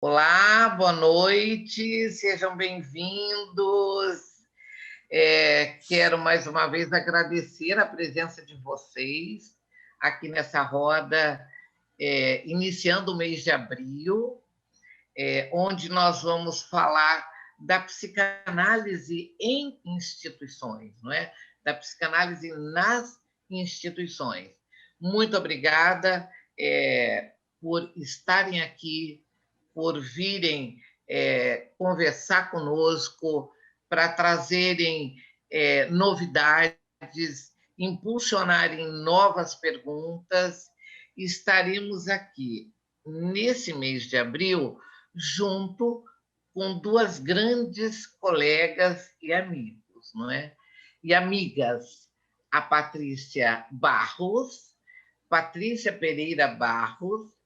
Olá, boa noite, sejam bem-vindos. Quero mais uma vez agradecer a presença de vocês aqui nessa roda, iniciando o mês de abril, onde nós vamos falar da psicanálise em instituições, não é? Da psicanálise nas instituições. Muito obrigada por estarem aqui, por virem conversar conosco, para trazerem novidades, impulsionarem novas perguntas. Estaremos aqui nesse mês de abril, junto com duas grandes colegas e amigos, não é? E amigas, a Patrícia Pereira Barros,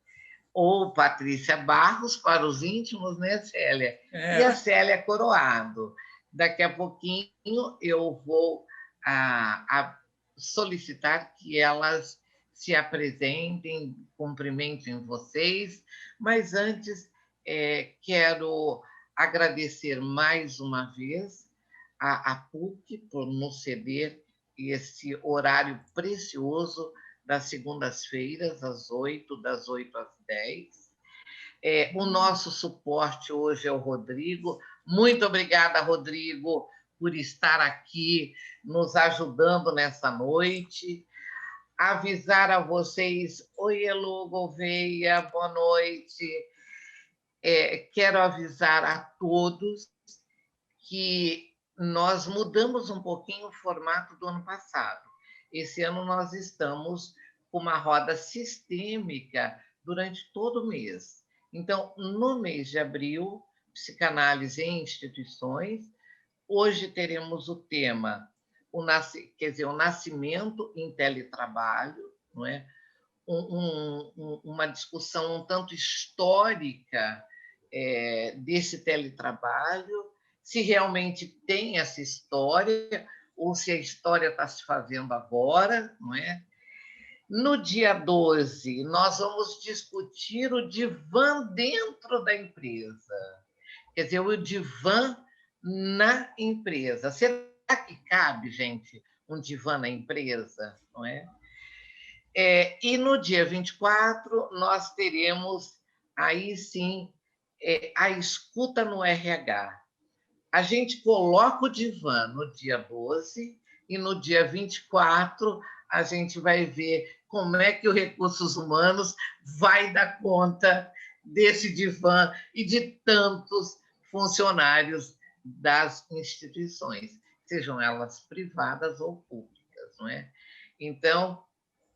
ou Patrícia Barros, para os íntimos, né, Célia? E a Célia Coroado. Daqui a pouquinho eu vou solicitar que elas se apresentem, cumprimentem vocês, mas antes quero agradecer mais uma vez a PUC por nos ceder esse horário precioso das segundas-feiras, das 8 às 10. O nosso suporte hoje é o Rodrigo. Muito obrigada, Rodrigo, por estar aqui nos ajudando nessa noite. Avisar a vocês, oi, Elu Gouveia, boa noite. Quero avisar a todos que nós mudamos um pouquinho o formato do ano passado. Esse ano nós estamos com uma roda sistêmica durante todo o mês. Então, no mês de abril, psicanálise em instituições, hoje teremos o tema, o nascimento em teletrabalho, não é? Uma discussão um tanto histórica desse teletrabalho, se realmente tem essa história ou se a história está se fazendo agora, não é? No dia 12, nós vamos discutir o divã dentro da empresa. Quer dizer, o divã na empresa. Será que cabe, gente, um divã na empresa? Não é? E no dia 24, nós teremos, aí sim, a escuta no RH. A gente coloca o divã no dia 12 e no dia 24 a gente vai ver como é que o Recursos Humanos vai dar conta desse divã e de tantos funcionários das instituições, sejam elas privadas ou públicas, não é? Então,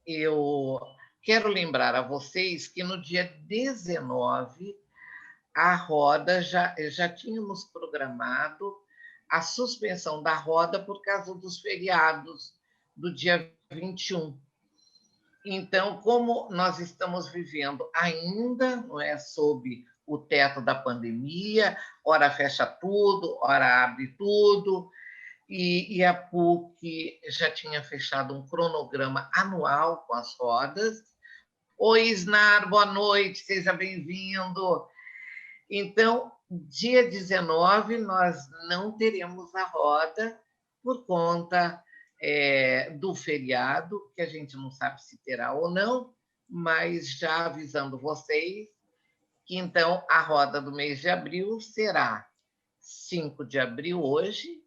eu quero lembrar a vocês que no dia 19, a roda já tínhamos programado a suspensão da roda por causa dos feriados do dia 21. Então, como nós estamos vivendo ainda, não é, sob o teto da pandemia, ora fecha tudo, ora abre tudo, e a PUC já tinha fechado um cronograma anual com as rodas. Oi, Isnar, boa noite, seja bem-vindo. Então, dia 19, nós não teremos a roda por conta do feriado, que a gente não sabe se terá ou não, mas já avisando vocês que, então, a roda do mês de abril será 5 de abril hoje,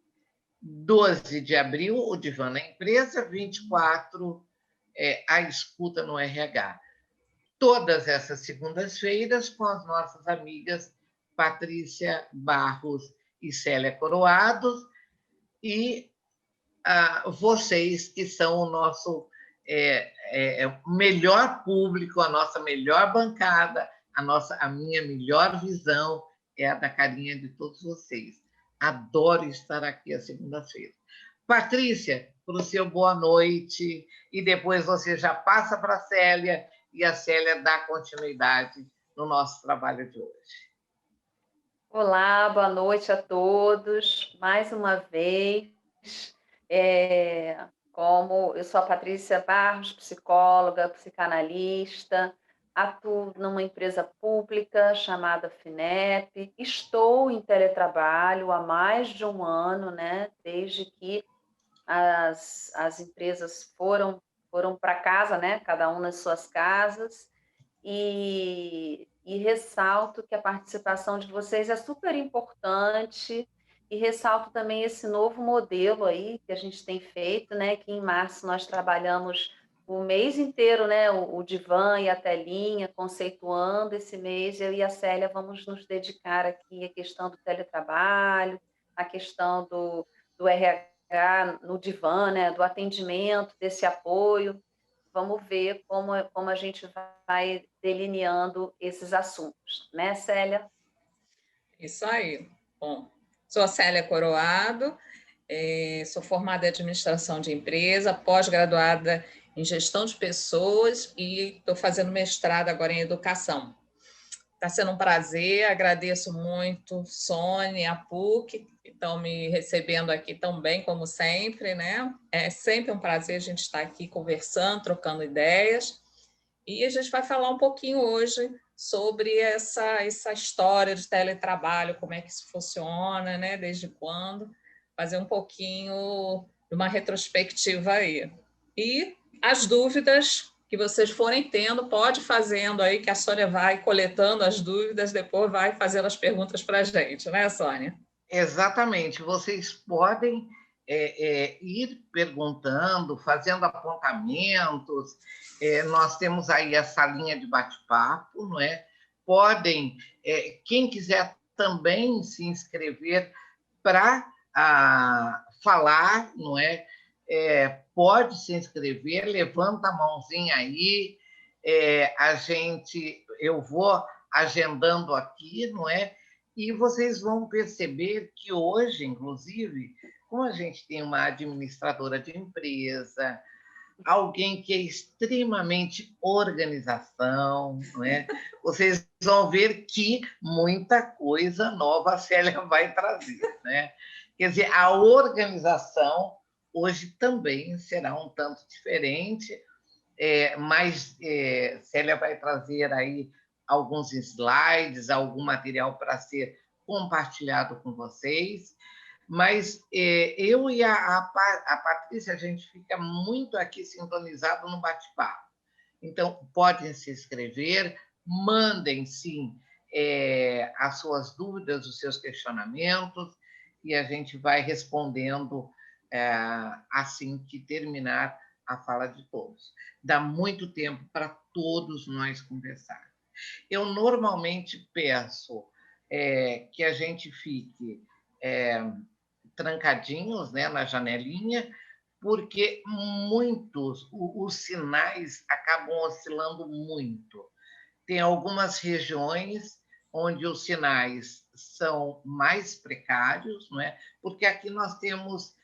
12 de abril, o divã na empresa, 24, a escuta no RH. Todas essas segundas-feiras com as nossas amigas Patrícia Barros e Célia Coroados, e vocês que são o nosso melhor público, a nossa melhor bancada, a minha melhor visão é a da carinha de todos vocês. Adoro estar aqui às segundas-feiras. Patrícia, para o seu boa noite, e depois você já passa para a Célia, e a Célia dá continuidade no nosso trabalho de hoje. Olá, boa noite a todos. Mais uma vez, como eu sou a Patrícia Barros, psicóloga, psicanalista, atuo numa empresa pública chamada Finep, estou em teletrabalho há mais de um ano, né, desde que as empresas foram para casa, né, cada um nas suas casas, e ressalto que a participação de vocês é super importante, e ressalto também esse novo modelo aí que a gente tem feito, né, que em março nós trabalhamos o mês inteiro, né, o divã e a telinha, conceituando esse mês, eu e a Célia vamos nos dedicar aqui à questão do teletrabalho, à questão do RH no divã, né, do atendimento, desse apoio. Vamos ver como a gente vai delineando esses assuntos, né, Célia? Isso aí. Bom, sou a Célia Coroado, sou formada em administração de empresa, pós-graduada em gestão de pessoas e estou fazendo mestrado agora em educação. Está sendo um prazer, agradeço muito Sônia e a PUC, que estão me recebendo aqui tão bem como sempre, né? É sempre um prazer a gente estar aqui conversando, trocando ideias. E a gente vai falar um pouquinho hoje sobre essa história de teletrabalho, como é que isso funciona, né? Desde quando, fazer um pouquinho de uma retrospectiva aí. E as dúvidas que vocês forem tendo, pode fazendo aí, que a Sônia vai coletando as dúvidas, depois vai fazendo as perguntas para a gente, né, Sônia? Exatamente. Vocês podem ir perguntando, fazendo apontamentos. Nós temos aí a salinha de bate-papo, não é? Podem, quem quiser também se inscrever para falar, não é? Pode se inscrever, levanta a mãozinha aí, eu vou agendando aqui, não é? E vocês vão perceber que hoje, inclusive, como a gente tem uma administradora de empresa, alguém que é extremamente organização, não é? Vocês vão ver que muita coisa nova a Célia vai trazer, né? Quer dizer, a organização hoje também será um tanto diferente, mas Célia vai trazer aí alguns slides, algum material para ser compartilhado com vocês. Mas eu e a Patrícia, a gente fica muito aqui sintonizado no bate-papo. Então, podem se inscrever, mandem, sim, as suas dúvidas, os seus questionamentos, e a gente vai respondendo assim que terminar a fala de todos. Dá muito tempo para todos nós conversarmos. Eu normalmente peço que a gente fique trancadinhos, né, na janelinha, porque os sinais acabam oscilando muito. Tem algumas regiões onde os sinais são mais precários, não é? Porque aqui nós temos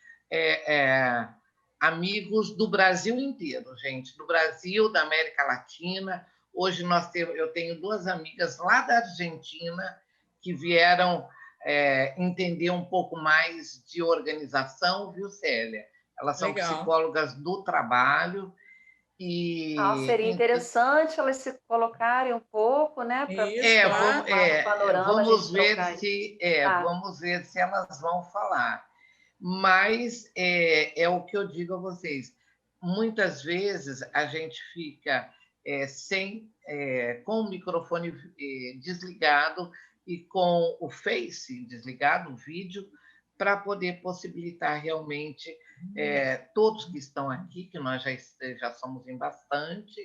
amigos do Brasil inteiro, gente, do Brasil, da América Latina. Hoje eu tenho duas amigas lá da Argentina que vieram entender um pouco mais de organização, viu, Célia? Elas são Legal. psicólogas do trabalho. Seria interessante elas se colocarem um pouco, né, para claro. o panorama, vamos ver se elas vão falar. Mas é o que eu digo a vocês. Muitas vezes a gente fica com o microfone desligado e com o Face desligado, o vídeo, para poder possibilitar realmente todos que estão aqui, que nós já somos em bastante,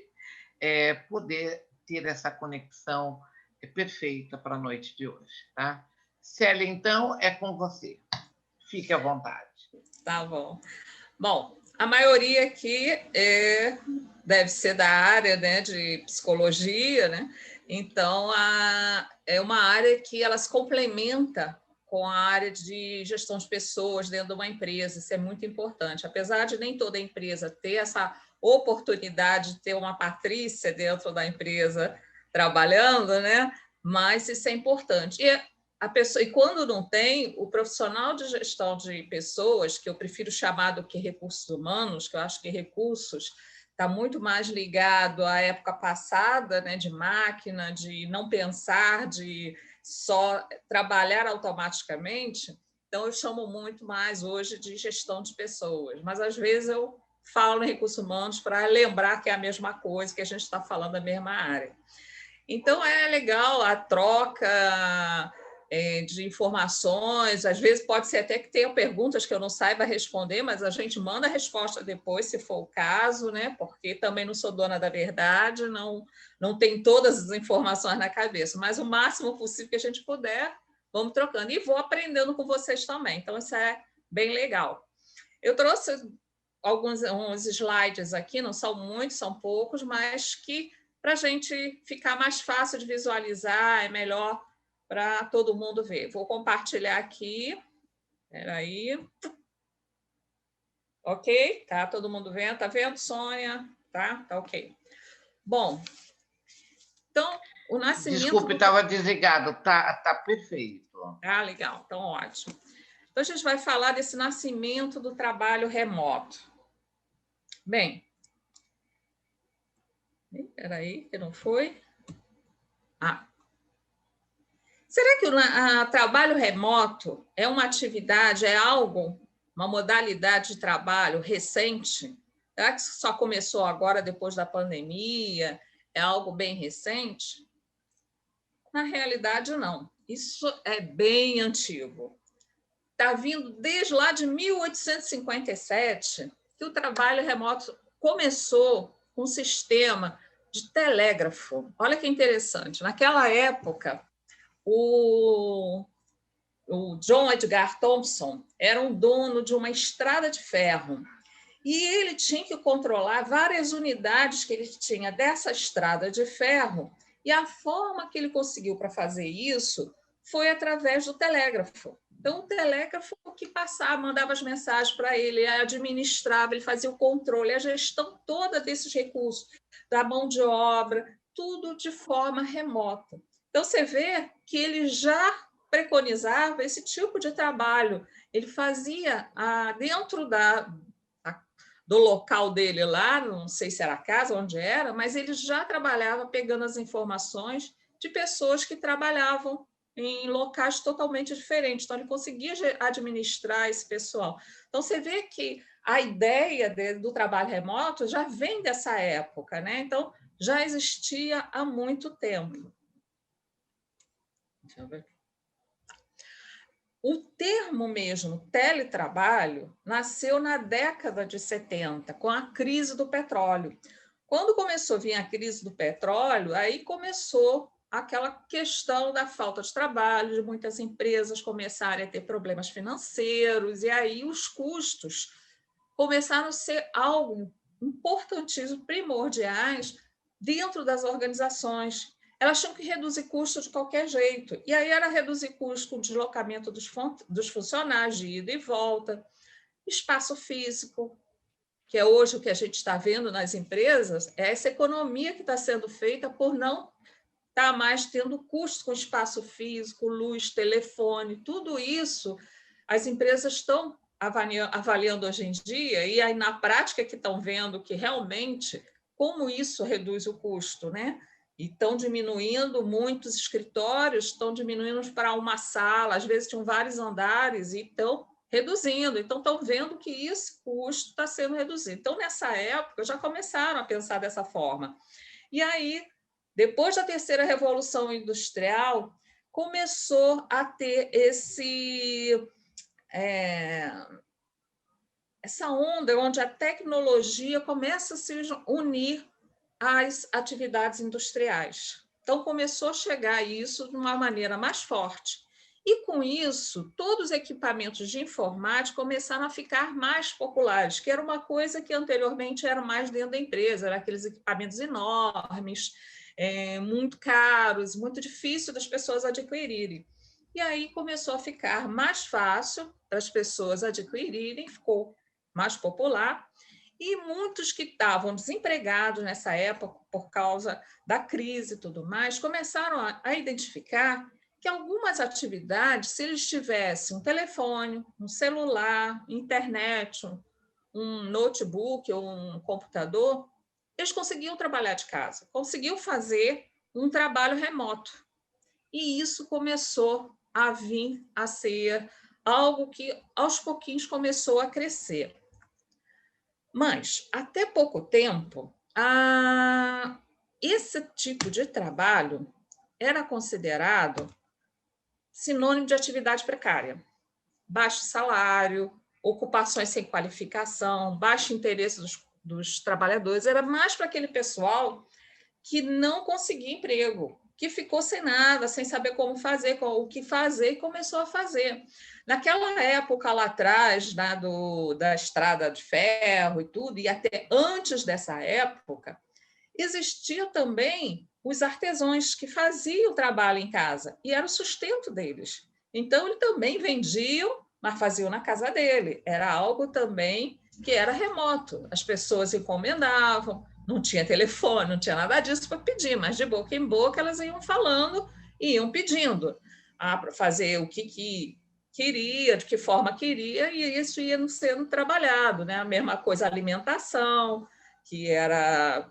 poder ter essa conexão perfeita para a noite de hoje. Tá? Célia, então, é com você. Fique à vontade. Tá bom. Bom, a maioria aqui deve ser da área, né, de psicologia, né? Então, é uma área que ela se complementa com a área de gestão de pessoas dentro de uma empresa. Isso é muito importante. Apesar de nem toda empresa ter essa oportunidade de ter uma Patrícia dentro da empresa trabalhando, né? Mas isso é importante. E quando não tem, o profissional de gestão de pessoas, que eu prefiro chamar do que recursos humanos, que eu acho que recursos está muito mais ligado à época passada, né, de máquina, de não pensar, de só trabalhar automaticamente. Então, eu chamo muito mais hoje de gestão de pessoas, mas às vezes eu falo em recursos humanos para lembrar que é a mesma coisa, que a gente está falando da mesma área. Então, é legal a troca de informações, às vezes pode ser até que tenha perguntas que eu não saiba responder, mas a gente manda a resposta depois, se for o caso, né? Porque também não sou dona da verdade, não tenho todas as informações na cabeça, mas o máximo possível que a gente puder, vamos trocando. E vou aprendendo com vocês também, então isso é bem legal. Eu trouxe uns slides aqui, não são muitos, são poucos, mas que para a gente ficar mais fácil de visualizar, é melhor para todo mundo ver. Vou compartilhar aqui. Espera aí. Ok? Tá todo mundo vendo? Tá vendo, Sônia? Tá ok. Bom, então, o nascimento... Desculpe, estava desligado. Tá perfeito. Ah, legal. Então, ótimo. Então, a gente vai falar desse nascimento do trabalho remoto. Bem, espera aí, que não foi. Será que o trabalho remoto é uma atividade, é algo, uma modalidade de trabalho recente? Será que só começou agora, depois da pandemia? É algo bem recente? Na realidade, não. Isso é bem antigo. Está vindo desde lá de 1857 que o trabalho remoto começou com um sistema de telégrafo. Olha que interessante. Naquela época, o John Edgar Thompson era um dono de uma estrada de ferro e ele tinha que controlar várias unidades que ele tinha dessa estrada de ferro, e a forma que ele conseguiu para fazer isso foi através do telégrafo. Então, o telégrafo que passava, mandava as mensagens para ele, administrava, ele fazia o controle, a gestão toda desses recursos, da mão de obra, tudo de forma remota. Então, você vê que ele já preconizava esse tipo de trabalho. Ele fazia dentro do local dele lá, não sei se era a casa, onde era, mas ele já trabalhava pegando as informações de pessoas que trabalhavam em locais totalmente diferentes. Então, ele conseguia administrar esse pessoal. Então, você vê que a ideia do trabalho remoto já vem dessa época, né? Então, já existia há muito tempo. Deixa eu ver. O termo mesmo, teletrabalho, nasceu na década de 70, com a crise do petróleo. Quando começou a vir a crise do petróleo, aí começou aquela questão da falta de trabalho, de muitas empresas começarem a ter problemas financeiros, e aí os custos começaram a ser algo importantíssimo, primordiais, dentro das organizações. Elas tinham que reduzir custos de qualquer jeito. E aí era reduzir custo com o deslocamento dos funcionários, de ida e volta, espaço físico, que é hoje o que a gente está vendo nas empresas, é essa economia que está sendo feita por não estar mais tendo custo com espaço físico, luz, telefone, tudo isso as empresas estão avaliando hoje em dia, e aí na prática que estão vendo que realmente como isso reduz o custo, né? E estão diminuindo muitos escritórios, estão diminuindo para uma sala, às vezes tinham vários andares e estão reduzindo. Então, estão vendo que esse custo está sendo reduzido. Então, nessa época, já começaram a pensar dessa forma. E aí, depois da terceira revolução industrial, começou a ter essa onda onde a tecnologia começa a se unir às atividades industriais. Então, começou a chegar isso de uma maneira mais forte. E, com isso, todos os equipamentos de informática começaram a ficar mais populares, que era uma coisa que anteriormente era mais dentro da empresa, eram aqueles equipamentos enormes, muito caros, muito difícil das pessoas adquirirem. E aí começou a ficar mais fácil para as pessoas adquirirem, ficou mais popular, e muitos que estavam desempregados nessa época, por causa da crise e tudo mais, começaram a identificar que algumas atividades, se eles tivessem um telefone, um celular, internet, um notebook ou um computador, eles conseguiam trabalhar de casa, conseguiam fazer um trabalho remoto. E isso começou a vir a ser algo que, aos pouquinhos, começou a crescer. Mas, até pouco tempo, esse tipo de trabalho era considerado sinônimo de atividade precária. Baixo salário, ocupações sem qualificação, baixo interesse dos trabalhadores, era mais para aquele pessoal que não conseguia emprego, que ficou sem nada, sem saber como fazer, o que fazer, e começou a fazer. Naquela época lá atrás, da estrada de ferro e tudo, e até antes dessa época, existia também os artesãos que faziam trabalho em casa, e era o sustento deles. Então, eles também vendiam, mas faziam na casa dele. Era algo também que era remoto. As pessoas encomendavam, não tinha telefone, não tinha nada disso para pedir, mas de boca em boca elas iam falando e iam pedindo para fazer o que queria, de que forma queria, e isso ia sendo trabalhado. Né? A mesma coisa, a alimentação, que era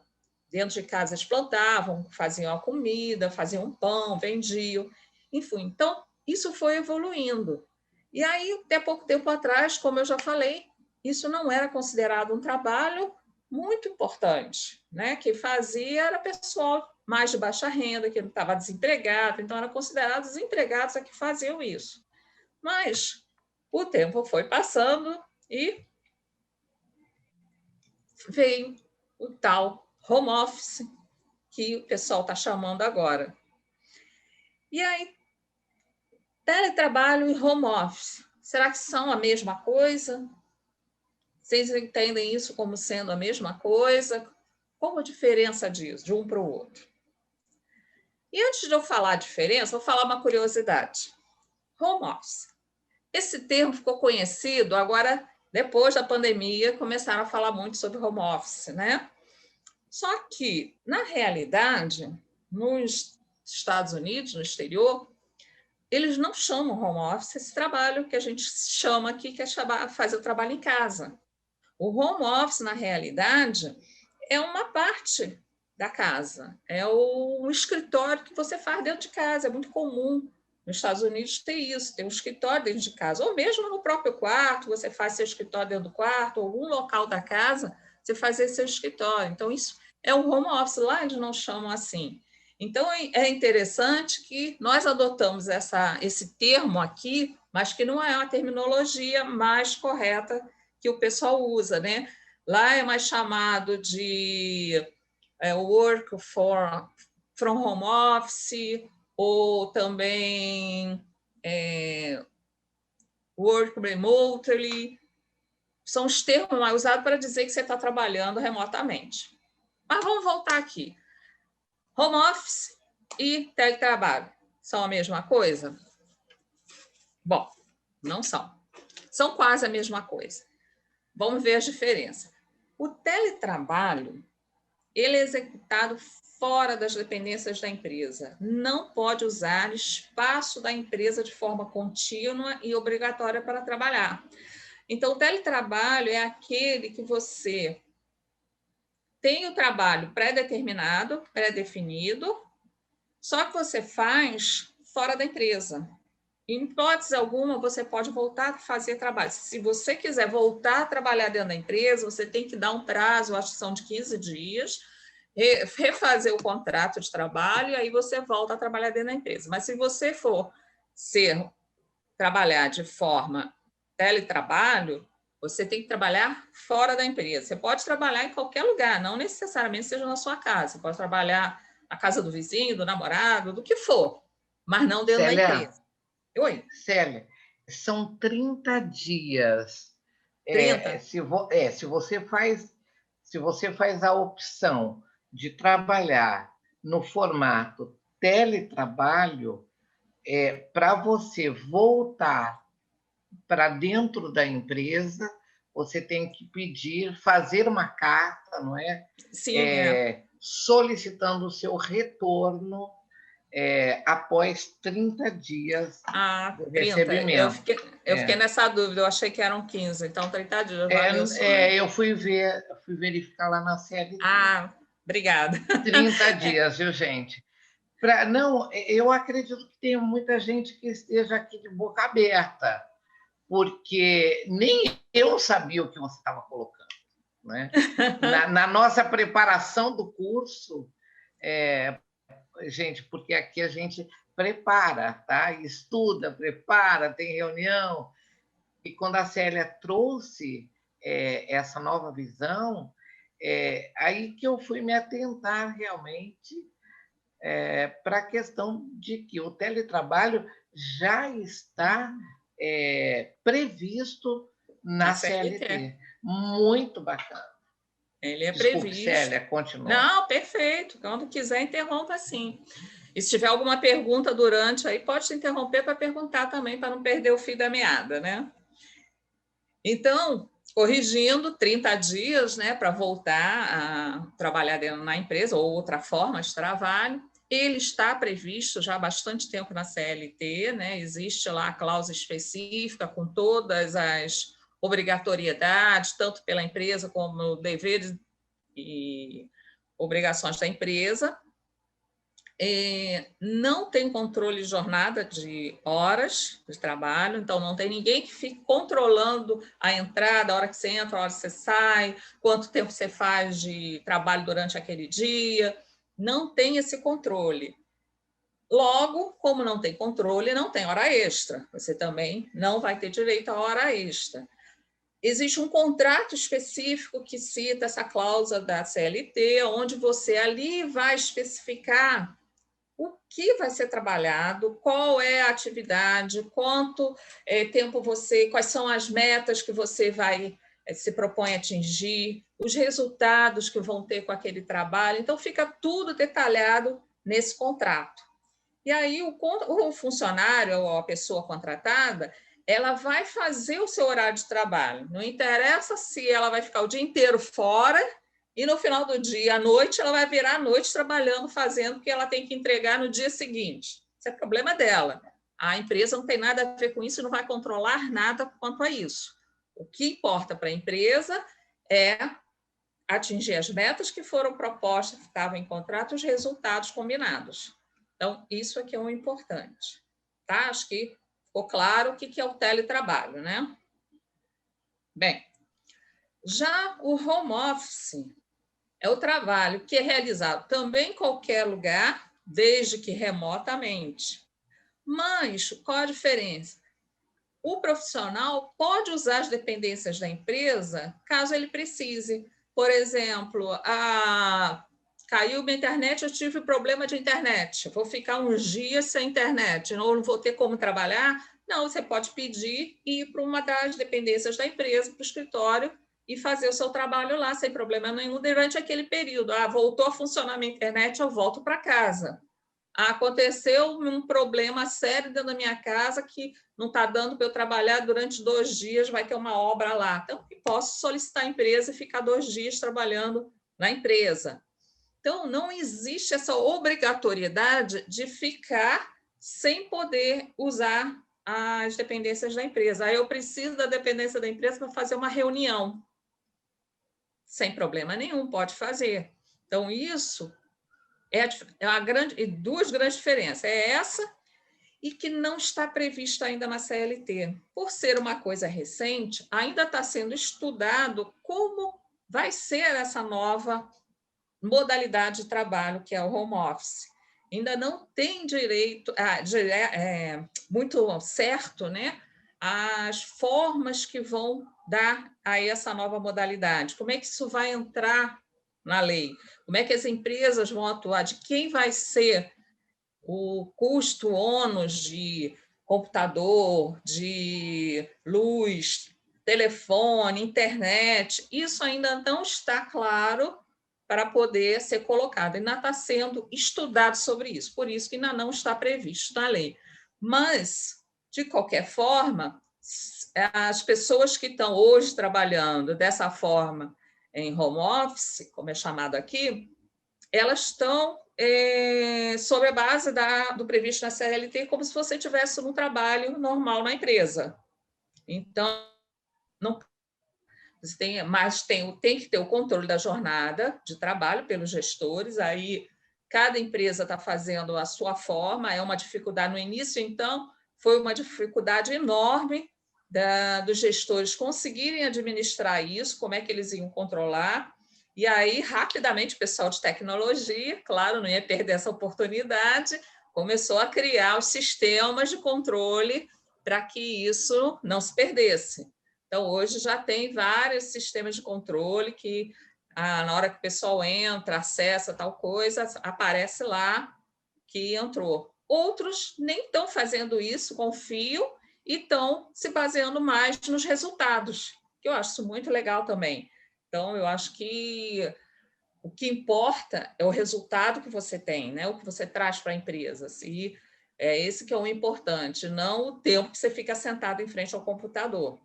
dentro de casa eles plantavam, faziam a comida, faziam um pão, vendiam, enfim. Então, isso foi evoluindo. E aí, até pouco tempo atrás, como eu já falei, isso não era considerado um trabalho muito importante, né? Quem fazia era pessoal mais de baixa renda, que não estava desempregado, então era considerado desempregados a que faziam isso. Mas o tempo foi passando e veio o tal home office, que o pessoal está chamando agora. E aí, teletrabalho e home office, será que são a mesma coisa? Vocês entendem isso como sendo a mesma coisa? Qual a diferença disso, de um para o outro? E antes de eu falar a diferença, vou falar uma curiosidade. Home office. Esse termo ficou conhecido agora, depois da pandemia, começaram a falar muito sobre home office, né? Só que, na realidade, nos Estados Unidos, no exterior, eles não chamam home office esse trabalho que a gente chama aqui, que é fazer o trabalho em casa. O home office, na realidade, é uma parte da casa, é o escritório que você faz dentro de casa, é muito comum nos Estados Unidos ter isso, ter um escritório dentro de casa, ou mesmo no próprio quarto, você faz seu escritório dentro do quarto, ou algum local da casa, você faz esse seu escritório. Então, isso é o home office, lá eles não chamam assim. Então, é interessante que nós adotamos esse termo aqui, mas que não é uma terminologia mais correta que o pessoal usa, né? Lá é mais chamado de work from home office, ou também work remotely. São os termos mais usados para dizer que você está trabalhando remotamente. Mas vamos voltar aqui. Home office e teletrabalho são a mesma coisa? Bom, não são. São quase a mesma coisa. Vamos ver as diferenças. O teletrabalho, ele é executado fora das dependências da empresa. Não pode usar espaço da empresa de forma contínua e obrigatória para trabalhar. Então, o teletrabalho é aquele que você tem o trabalho pré-determinado, pré-definido, só que você faz fora da empresa. Em hipótese alguma, você pode voltar a fazer trabalho. Se você quiser voltar a trabalhar dentro da empresa, você tem que dar um prazo, acho que são de 15 dias, refazer o contrato de trabalho, e aí você volta a trabalhar dentro da empresa. Mas se você for trabalhar de forma teletrabalho, você tem que trabalhar fora da empresa. Você pode trabalhar em qualquer lugar, não necessariamente seja na sua casa. Você pode trabalhar na casa do vizinho, do namorado, do que for, mas não dentro da empresa. Oi? Célia, são 30 dias. 30? Se você faz a opção de trabalhar no formato teletrabalho, para você voltar para dentro da empresa, você tem que fazer uma carta, não é? Sim, solicitando o seu retorno após 30 dias do 30. Eu recebimento. fiquei nessa dúvida, eu achei que eram 15, então 30 dias, valeu, eu fui verificar lá na CLT. Obrigada. 30 dias, viu, gente? Não, eu acredito que tem muita gente que esteja aqui de boca aberta, porque nem eu sabia o que você estava colocando, né? Na nossa preparação do curso, gente, porque aqui a gente prepara, tá? Estuda, prepara, tem reunião. E quando a Célia trouxe essa nova visão, aí que eu fui me atentar realmente para a questão de que o teletrabalho já está previsto na CLT. Muito bacana. Ele é Desculpe, previsto. Célia, continua. Não, perfeito. Quando quiser, interrompa sim. E se tiver alguma pergunta durante aí, pode se interromper para perguntar também, para não perder o fio da meada, né? Então, corrigindo, 30 dias, né, para voltar a trabalhar na empresa, ou outra forma de trabalho. Ele está previsto já há bastante tempo na CLT, né? Existe lá a cláusula específica com todas as obrigatoriedades, tanto pela empresa como deveres e obrigações da empresa. Não tem controle de jornada de horas de trabalho, então não tem ninguém que fique controlando a entrada, a hora que você entra, a hora que você sai, quanto tempo você faz de trabalho durante aquele dia. Não tem esse controle. Logo, como não tem controle, não tem hora extra. Você também não vai ter direito à hora extra. Existe um contrato específico que cita essa cláusula da CLT, onde você ali vai especificar o que vai ser trabalhado, qual é a atividade, quanto tempo quais são as metas que você vai se propõe a atingir, os resultados que vão ter com aquele trabalho. Então, fica tudo detalhado nesse contrato. E aí, o funcionário ou a pessoa contratada, ela vai fazer o seu horário de trabalho. Não interessa se ela vai ficar o dia inteiro fora e no final do dia, à noite, ela vai virar à noite trabalhando, fazendo o que ela tem que entregar no dia seguinte. Isso é problema dela. A empresa não tem nada a ver com isso e não vai controlar nada quanto a isso. O que importa para a empresa é atingir as metas que foram propostas, que estavam em contrato, os resultados combinados. Então, isso aqui é o importante. Tá? Acho que ficou claro o que é o teletrabalho, né? Bem, já o home office é o trabalho que é realizado também em qualquer lugar, desde que remotamente. Mas qual a diferença? O profissional pode usar as dependências da empresa caso ele precise. Por exemplo, caiu minha internet, eu tive problema de internet, vou ficar uns dias sem internet, não vou ter como trabalhar. Não, você pode pedir e ir para uma das dependências da empresa, para o escritório, e fazer o seu trabalho lá, sem problema nenhum, durante aquele período. Voltou a funcionar minha internet, eu volto para casa. Aconteceu um problema sério dentro da minha casa que não está dando para eu trabalhar durante 2 dias, vai ter uma obra lá. Então, eu posso solicitar a empresa e ficar 2 dias trabalhando na empresa. Então, não existe essa obrigatoriedade de ficar sem poder usar as dependências da empresa. Aí eu preciso da dependência da empresa para fazer uma reunião. Sem problema nenhum, pode fazer. Então, isso é duas grandes diferenças. É essa e que não está prevista ainda na CLT. Por ser uma coisa recente, ainda está sendo estudado como vai ser essa nova modalidade de trabalho, que é o home office. Ainda não tem direito, muito certo, né, as formas que vão dar a essa nova modalidade. Como é que isso vai entrar na lei? Como é que as empresas vão atuar? De quem vai ser o custo, ônus de computador, de luz, telefone, internet? Isso ainda não está claro para poder ser colocado. Ainda está sendo estudado sobre isso, por isso que ainda não está previsto na lei. Mas, de qualquer forma, as pessoas que estão hoje trabalhando dessa forma em home office, como é chamado aqui, elas estão sobre a base do previsto na CLT, como se você tivesse um trabalho normal na empresa. Então, não você tem, mas tem que ter o controle da jornada de trabalho pelos gestores, aí cada empresa está fazendo a sua forma, é uma dificuldade no início, então, foi uma dificuldade enorme dos gestores conseguirem administrar isso, como é que eles iam controlar, e aí, rapidamente, o pessoal de tecnologia, claro, não ia perder essa oportunidade, começou a criar os sistemas de controle para que isso não se perdesse. Então, hoje já tem vários sistemas de controle que, na hora que o pessoal entra, acessa tal coisa, aparece lá que entrou. Outros nem estão fazendo isso, confio, e estão se baseando mais nos resultados, que eu acho isso muito legal também. Então, eu acho que o que importa é o resultado que você tem, né? O que você traz para a empresa. E é esse que é o importante, não o tempo que você fica sentado em frente ao computador.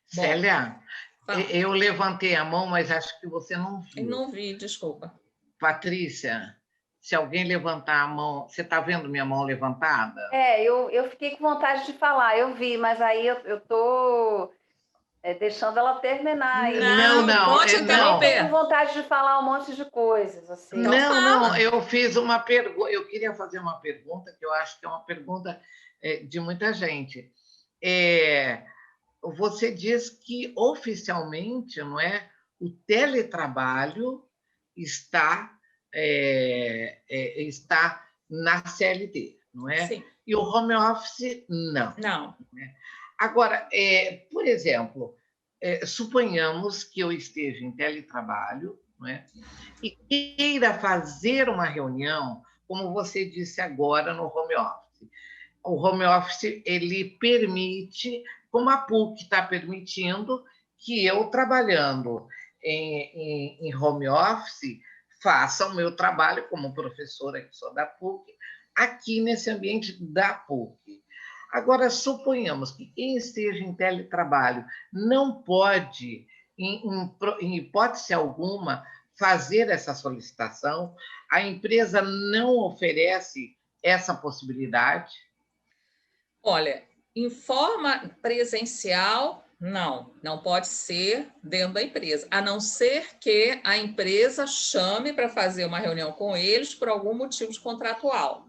Célia, Bom, eu levantei a mão, mas acho que você não viu. Eu não vi, desculpa. Patrícia, se alguém levantar a mão, você está vendo minha mão levantada? Eu fiquei com vontade de falar, eu vi, mas aí eu estou deixando ela terminar aí. Não, pode interromper. Estou com vontade de falar um monte de coisas. Assim. Então não, eu fiz uma pergunta, eu queria fazer uma pergunta que eu acho que é uma pergunta de muita gente. Você diz que oficialmente, não é, o teletrabalho está está na CLT, não é? Sim. E o home office não. Não. Agora, por exemplo, suponhamos que eu esteja em teletrabalho, não é? E queira fazer uma reunião, como você disse agora, no home office. O home office ele permite, como a PUC está permitindo, que eu, trabalhando em home office, faça o meu trabalho como professora que sou da PUC, aqui nesse ambiente da PUC. Agora, suponhamos que quem esteja em teletrabalho não pode, em hipótese alguma, fazer essa solicitação, a empresa não oferece essa possibilidade? Olha, em forma presencial, não pode ser dentro da empresa, a não ser que a empresa chame para fazer uma reunião com eles por algum motivo contratual.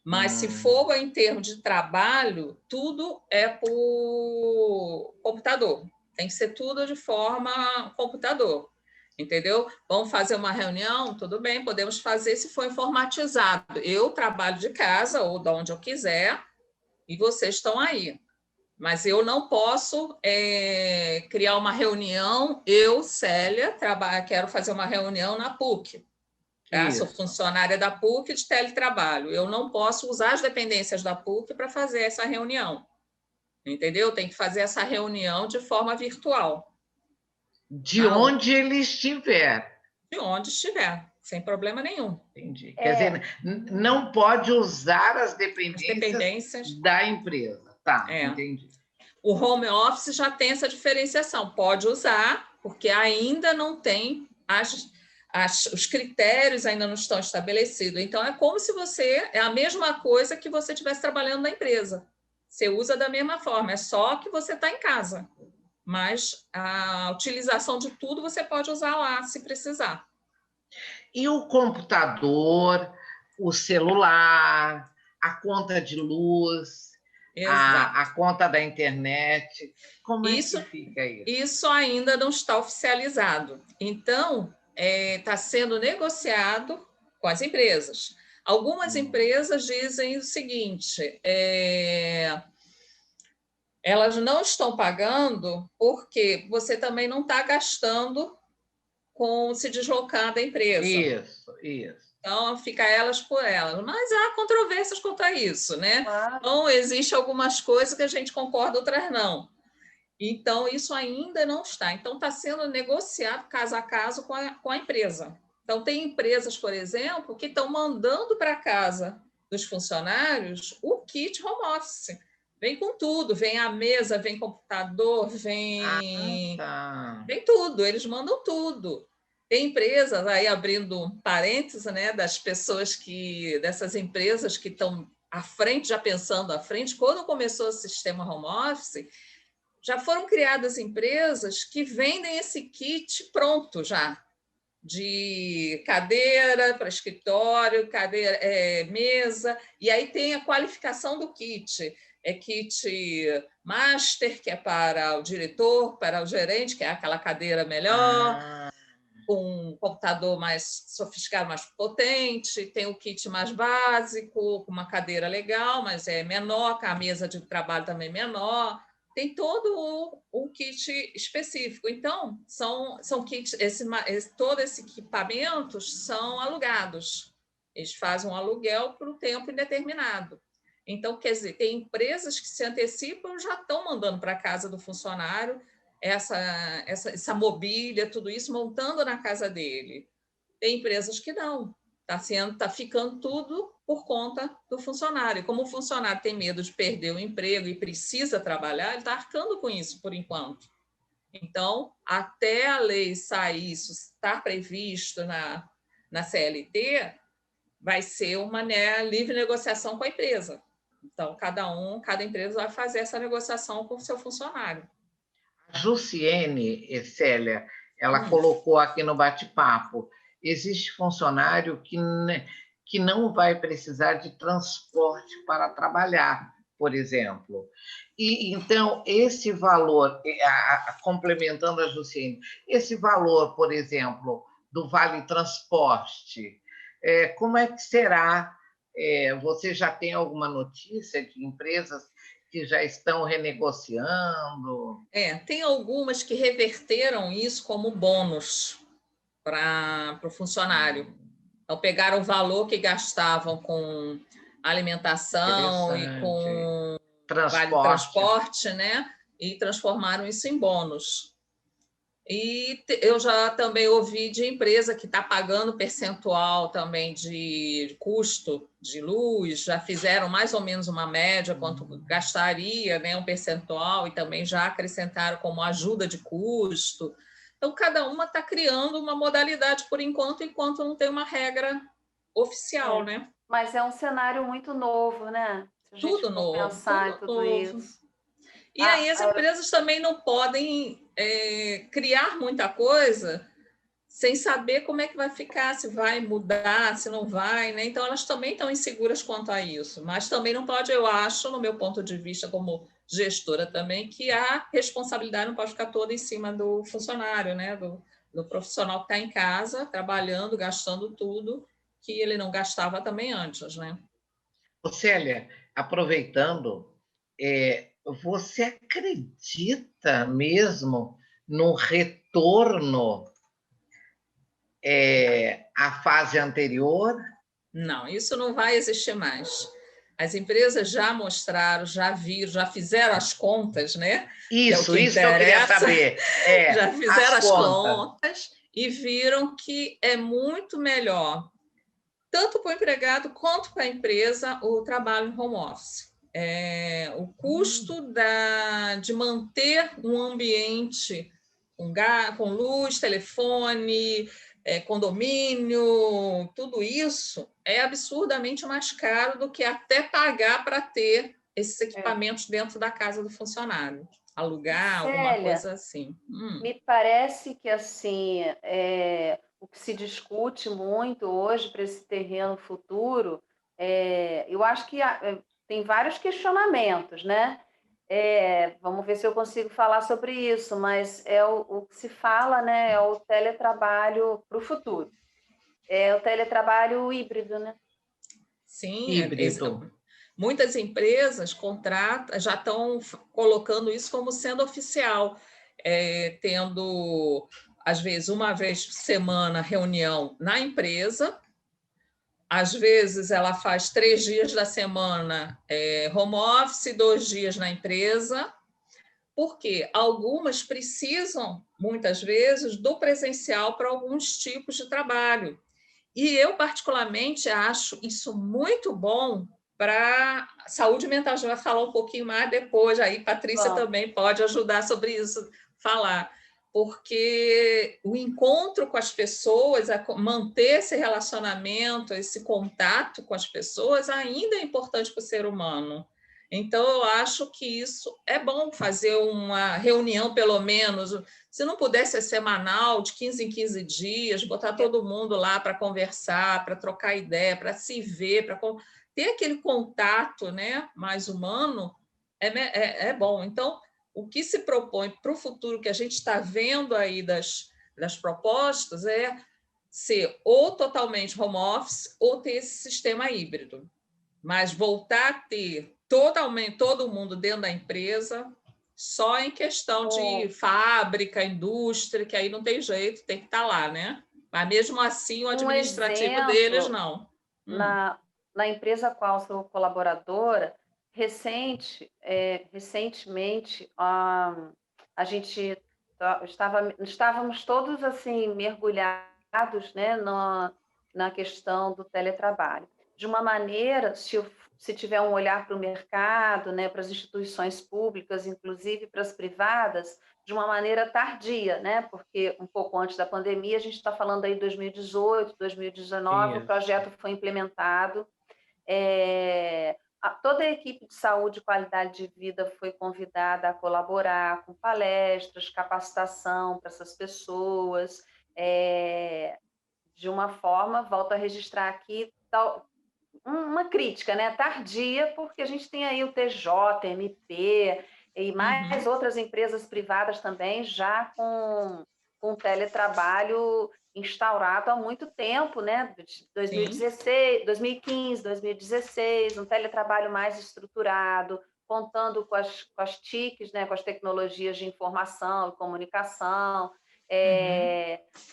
Mas se for em termos de trabalho, tudo é por computador. Tem que ser tudo de forma computador. Entendeu? Vamos fazer uma reunião? Tudo bem, podemos fazer se for informatizado. Eu trabalho de casa ou de onde eu quiser e vocês estão aí. Mas eu não posso criar uma reunião, eu, Célia, quero fazer uma reunião na PUC. Tá? Sou funcionária da PUC de teletrabalho. Eu não posso usar as dependências da PUC para fazer essa reunião. Entendeu? Tem que fazer essa reunião de forma virtual. De onde ele estiver. De onde estiver, sem problema nenhum. Entendi. Quer dizer, não pode usar as dependências da empresa. Tá, entendi. O home office já tem essa diferenciação. Pode usar, porque ainda não tem os critérios ainda não estão estabelecidos. Então, é como se é a mesma coisa que você estivesse trabalhando na empresa. Você usa da mesma forma, é só que você está em casa. Mas a utilização de tudo você pode usar lá, se precisar. E o computador, o celular, a conta de luz, a conta da internet, como é que fica isso? Isso ainda não está oficializado. Então, está sendo negociado com as empresas. Algumas empresas dizem o seguinte, elas não estão pagando porque você também não está gastando com se deslocar da empresa. Isso. Então, fica elas por elas. Mas há controvérsias quanto a isso, né? Claro. Então, existem algumas coisas que a gente concorda, outras não. Então, isso ainda não está. Então, está sendo negociado caso a caso com a empresa. Então, tem empresas, por exemplo, que estão mandando para casa dos funcionários o kit home office. Vem com tudo, vem a mesa, vem computador, vem tudo, eles mandam tudo. Tem empresas, aí abrindo um parênteses, né, dessas empresas que estão à frente, já pensando à frente, quando começou o sistema home office, já foram criadas empresas que vendem esse kit pronto já, de cadeira para escritório, cadeira, mesa, e aí tem a qualificação do kit. É kit master, que é para o diretor, para o gerente, que é aquela cadeira melhor, com um computador mais sofisticado, mais potente, tem o kit mais básico, com uma cadeira legal, mas é menor, com a mesa de trabalho também menor. Tem todo o kit específico. Então, são kits, todo esse equipamentos são alugados. Eles fazem um aluguel por um tempo indeterminado. Então, quer dizer, tem empresas que se antecipam, já estão mandando para a casa do funcionário essa mobília, tudo isso, montando na casa dele. Tem empresas que não. Está ficando tudo por conta do funcionário. E como o funcionário tem medo de perder o emprego e precisa trabalhar, ele está arcando com isso por enquanto. Então, até a lei sair, isso estar previsto na CLT, vai ser uma livre negociação com a empresa. Então, cada empresa vai fazer essa negociação com o seu funcionário. A Jussiene, Célia, ela colocou aqui no bate-papo, existe funcionário que não vai precisar de transporte para trabalhar, por exemplo. E então, esse valor, complementando a Jussiene, esse valor, por exemplo, do Vale Transporte, como é que será? Você já tem alguma notícia de empresas que já estão renegociando? Tem algumas que reverteram isso como bônus para o funcionário. Então, pegaram o valor que gastavam com alimentação e com vale transporte, né? E transformaram isso em bônus. E eu já também ouvi de empresa que está pagando percentual também de custo de luz, já fizeram mais ou menos uma média, quanto gastaria, né, um percentual, e também já acrescentaram como ajuda de custo. Então, cada uma está criando uma modalidade por enquanto não tem uma regra oficial, né? Mas é um cenário muito novo, né? Se a gente Tudo novo, pensar em tudo novo. Isso. E aí as empresas também não podem criar muita coisa sem saber como é que vai ficar, se vai mudar, se não vai, né? Então, elas também estão inseguras quanto a isso. Mas também não pode, eu acho, no meu ponto de vista como gestora também, que a responsabilidade não pode ficar toda em cima do funcionário, né? Do profissional que está em casa, trabalhando, gastando tudo, que ele não gastava também antes, né? Célia, aproveitando, você acredita mesmo no retorno à fase anterior? Não, isso não vai existir mais. As empresas já mostraram, já viram, já fizeram as contas, né? Isso que eu queria saber. Já fizeram as contas e viram que é muito melhor, tanto para o empregado quanto para a empresa, o trabalho em home office. O custo de manter um ambiente com luz, telefone, condomínio, tudo isso é absurdamente mais caro do que até pagar para ter esses equipamentos dentro da casa do funcionário. Alugar, Célia, alguma coisa assim. Me parece que assim o que se discute muito hoje para esse terreno futuro, eu acho que tem vários questionamentos, né? Vamos ver se eu consigo falar sobre isso, mas o que se fala, né, é o teletrabalho para o futuro. É o teletrabalho híbrido, né? Sim, híbrido. Muitas empresas já estão colocando isso como sendo oficial, tendo, às vezes, uma vez por semana reunião na empresa. Às vezes, ela faz 3 dias da semana home office, 2 dias na empresa, porque algumas precisam, muitas vezes, do presencial para alguns tipos de trabalho. E eu, particularmente, acho isso muito bom para a saúde mental. A gente vai falar um pouquinho mais depois, aí Patrícia também pode ajudar sobre isso, falar. porque o encontro com as pessoas, manter esse relacionamento, esse contato com as pessoas, ainda é importante para o ser humano. Então, eu acho que isso é bom fazer uma reunião, pelo menos, se não pudesse ser semanal, de 15 em 15 dias, botar todo mundo lá para conversar, para trocar ideia, para se ver, para ter aquele contato, né, mais humano, é bom. Então, o que se propõe para o futuro, que a gente está vendo aí das propostas, é ser ou totalmente home office ou ter esse sistema híbrido. Mas voltar a ter totalmente todo mundo dentro da empresa, só em questão de fábrica, indústria, que aí não tem jeito, tem que estar lá, né? Mas mesmo assim, o administrativo deles, não. Na empresa a qual sou colaboradora, recentemente, a gente estávamos todos assim mergulhados, né, na questão do teletrabalho. De uma maneira, se tiver um olhar para o mercado, né, para as instituições públicas, inclusive para as privadas, de uma maneira tardia, né? Porque um pouco antes da pandemia, a gente está falando aí de 2018, 2019, o projeto foi implementado. Toda a equipe de saúde e qualidade de vida foi convidada a colaborar com palestras, capacitação para essas pessoas, de uma forma, volto a registrar aqui, uma crítica, né, tardia, porque a gente tem aí o TJ, MP e mais outras empresas privadas também já com teletrabalho instaurado há muito tempo, né? 2016, 2015, 2016, um teletrabalho mais estruturado, contando com as TICs, né? Com as tecnologias de informação e comunicação,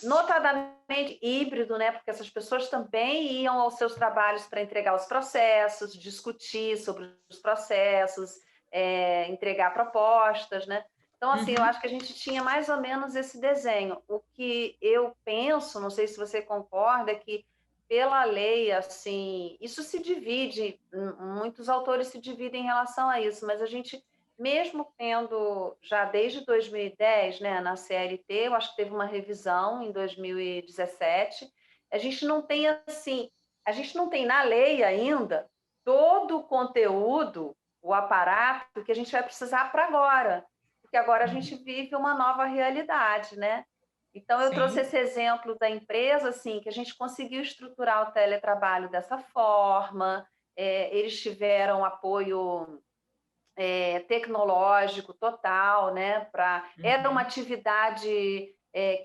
notadamente híbrido, né? Porque essas pessoas também iam aos seus trabalhos para entregar os processos, discutir sobre os processos, entregar propostas, né? Então, assim, eu acho que a gente tinha mais ou menos esse desenho. O que eu penso, não sei se você concorda, é que pela lei, assim, isso se divide, muitos autores se dividem em relação a isso, mas a gente, mesmo tendo já desde 2010, né, na CLT, eu acho que teve uma revisão em 2017, a gente não tem, assim, a gente não tem na lei ainda todo o conteúdo, o aparato que a gente vai precisar para agora, porque agora a gente vive uma nova realidade, né? Então, eu trouxe esse exemplo da empresa, assim, que a gente conseguiu estruturar o teletrabalho dessa forma, eles tiveram apoio tecnológico total, né? Era uma atividade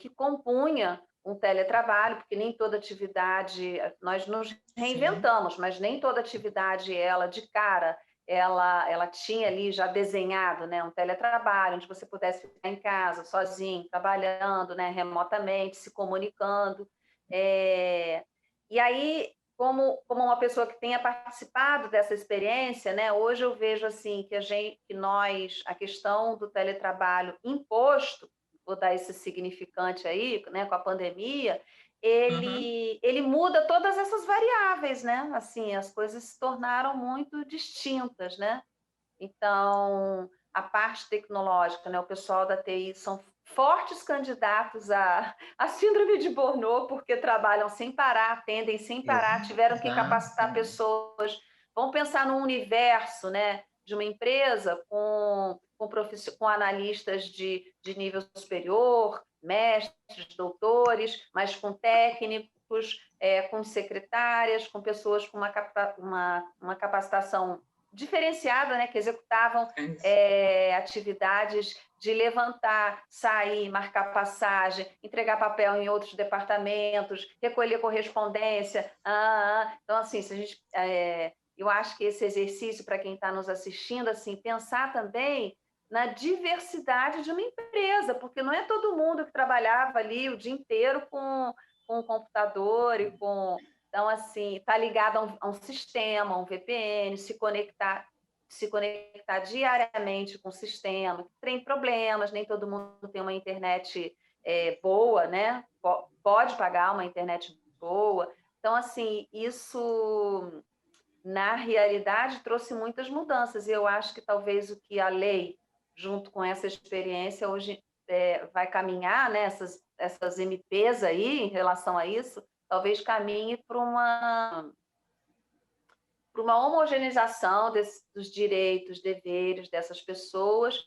que compunha um teletrabalho, porque nem toda atividade, nós nos reinventamos, mas nem toda atividade, ela de cara, ela tinha ali já desenhado, né, um teletrabalho, onde você pudesse ficar em casa, sozinho, trabalhando, né, remotamente, se comunicando. E aí, como uma pessoa que tenha participado dessa experiência, né, hoje eu vejo assim que nós, a questão do teletrabalho imposto, vou dar esse significante aí, né, com a pandemia, ele muda todas essas variáveis, né? Assim, as coisas se tornaram muito distintas, né? Então, a parte tecnológica, né, o pessoal da TI são fortes candidatos à síndrome de Burnout, porque trabalham sem parar, atendem sem parar, tiveram que capacitar pessoas. Vamos pensar num universo, né, de uma empresa com analistas de nível superior, mestres, doutores, mas com técnicos, com secretárias, com pessoas com uma capacitação diferenciada, né, que executavam atividades de levantar, sair, marcar passagem, entregar papel em outros departamentos, recolher correspondência. Então, assim, se a gente, eu acho que esse exercício, para quem está nos assistindo, assim, pensar também na diversidade de uma empresa, porque não é todo mundo que trabalhava ali o dia inteiro com o computador e com... Então, assim, está ligado a um sistema, a um VPN, se conectar diariamente com o sistema, tem problemas, nem todo mundo tem uma internet boa, né? Pode pagar uma internet boa. Então, assim, isso, na realidade, trouxe muitas mudanças, e eu acho que talvez o que a lei, junto com essa experiência, hoje vai caminhar, né, essas MPs aí, em relação a isso, talvez caminhe para uma homogeneização dos direitos, deveres dessas pessoas,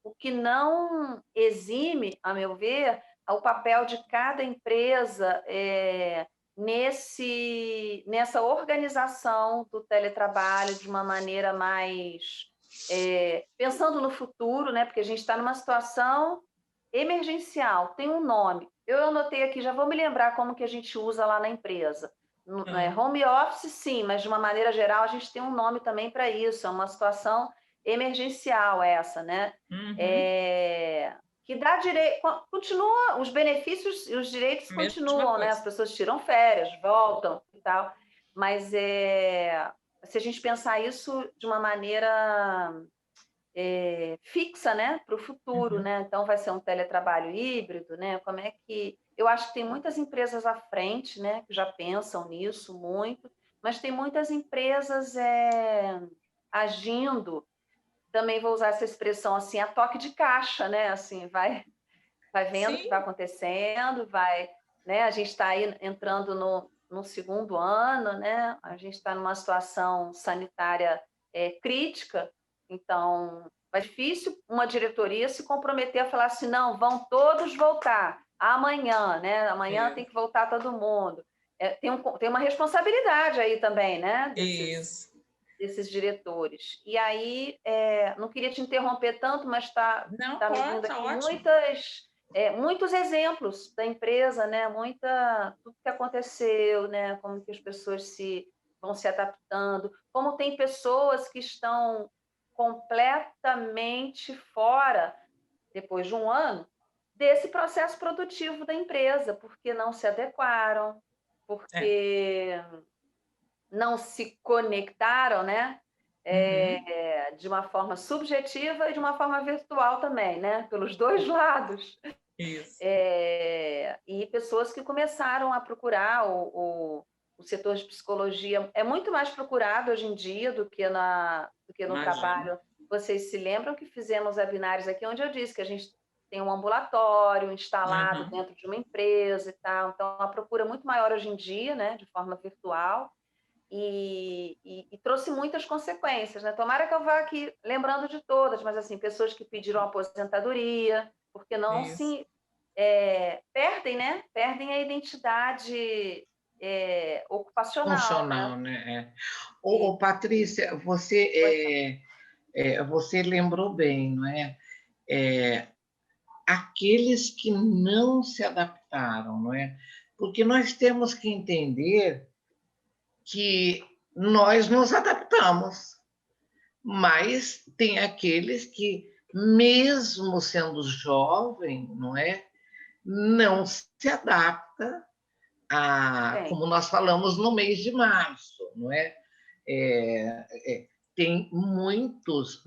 o que não exime, a meu ver, o papel de cada empresa nessa organização do teletrabalho de uma maneira mais pensando no futuro, né? Porque a gente está numa situação emergencial, tem um nome. Eu anotei aqui, já vou me lembrar como que a gente usa lá na empresa. Home office, sim, mas de uma maneira geral a gente tem um nome também para isso, é uma situação emergencial essa, né? Que dá direito, continua, os benefícios e os direitos continuam, né? As pessoas tiram férias, voltam e tal, mas se a gente pensar isso de uma maneira fixa, né, para o futuro, né? Então vai ser um teletrabalho híbrido, né? Como é que eu acho que tem muitas empresas à frente, né, que já pensam nisso muito, mas tem muitas empresas agindo. Também vou usar essa expressão assim, a toque de caixa, né? Assim, vai vendo o que vai acontecendo, né? A gente está aí entrando no segundo ano, né? A gente está numa situação sanitária crítica, então vai difícil uma diretoria se comprometer a falar assim, não, vão todos voltar amanhã, né? Amanhã tem que voltar todo mundo. Tem uma responsabilidade aí também, né? Desses diretores. E aí, não queria te interromper tanto, mas está me vindo aqui muitos exemplos da empresa, né? Tudo que aconteceu, né? Como que as pessoas vão se adaptando, como tem pessoas que estão completamente fora, depois de um ano, desse processo produtivo da empresa, porque não se adequaram, porque não se conectaram, né? De uma forma subjetiva e de uma forma virtual também, né? Pelos dois lados. Isso. E pessoas que começaram a procurar o setor de psicologia é muito mais procurado hoje em dia do que no trabalho. Vocês se lembram que fizemos webinários aqui onde eu disse que a gente tem um ambulatório instalado dentro de uma empresa e tal, então a procura é muito maior hoje em dia, né? De forma virtual. E trouxe muitas consequências, né? Tomara que eu vá aqui lembrando de todas, mas assim, pessoas que pediram aposentadoria, porque não se perdem, né? Perdem a identidade ocupacional. Funcional, né? Patrícia, você lembrou bem, não é? Aqueles que não se adaptaram, não é? Porque nós temos que entender que nós nos adaptamos, mas tem aqueles que, mesmo sendo jovem, não é, não se adapta como nós falamos no mês de março, não é? Tem muitos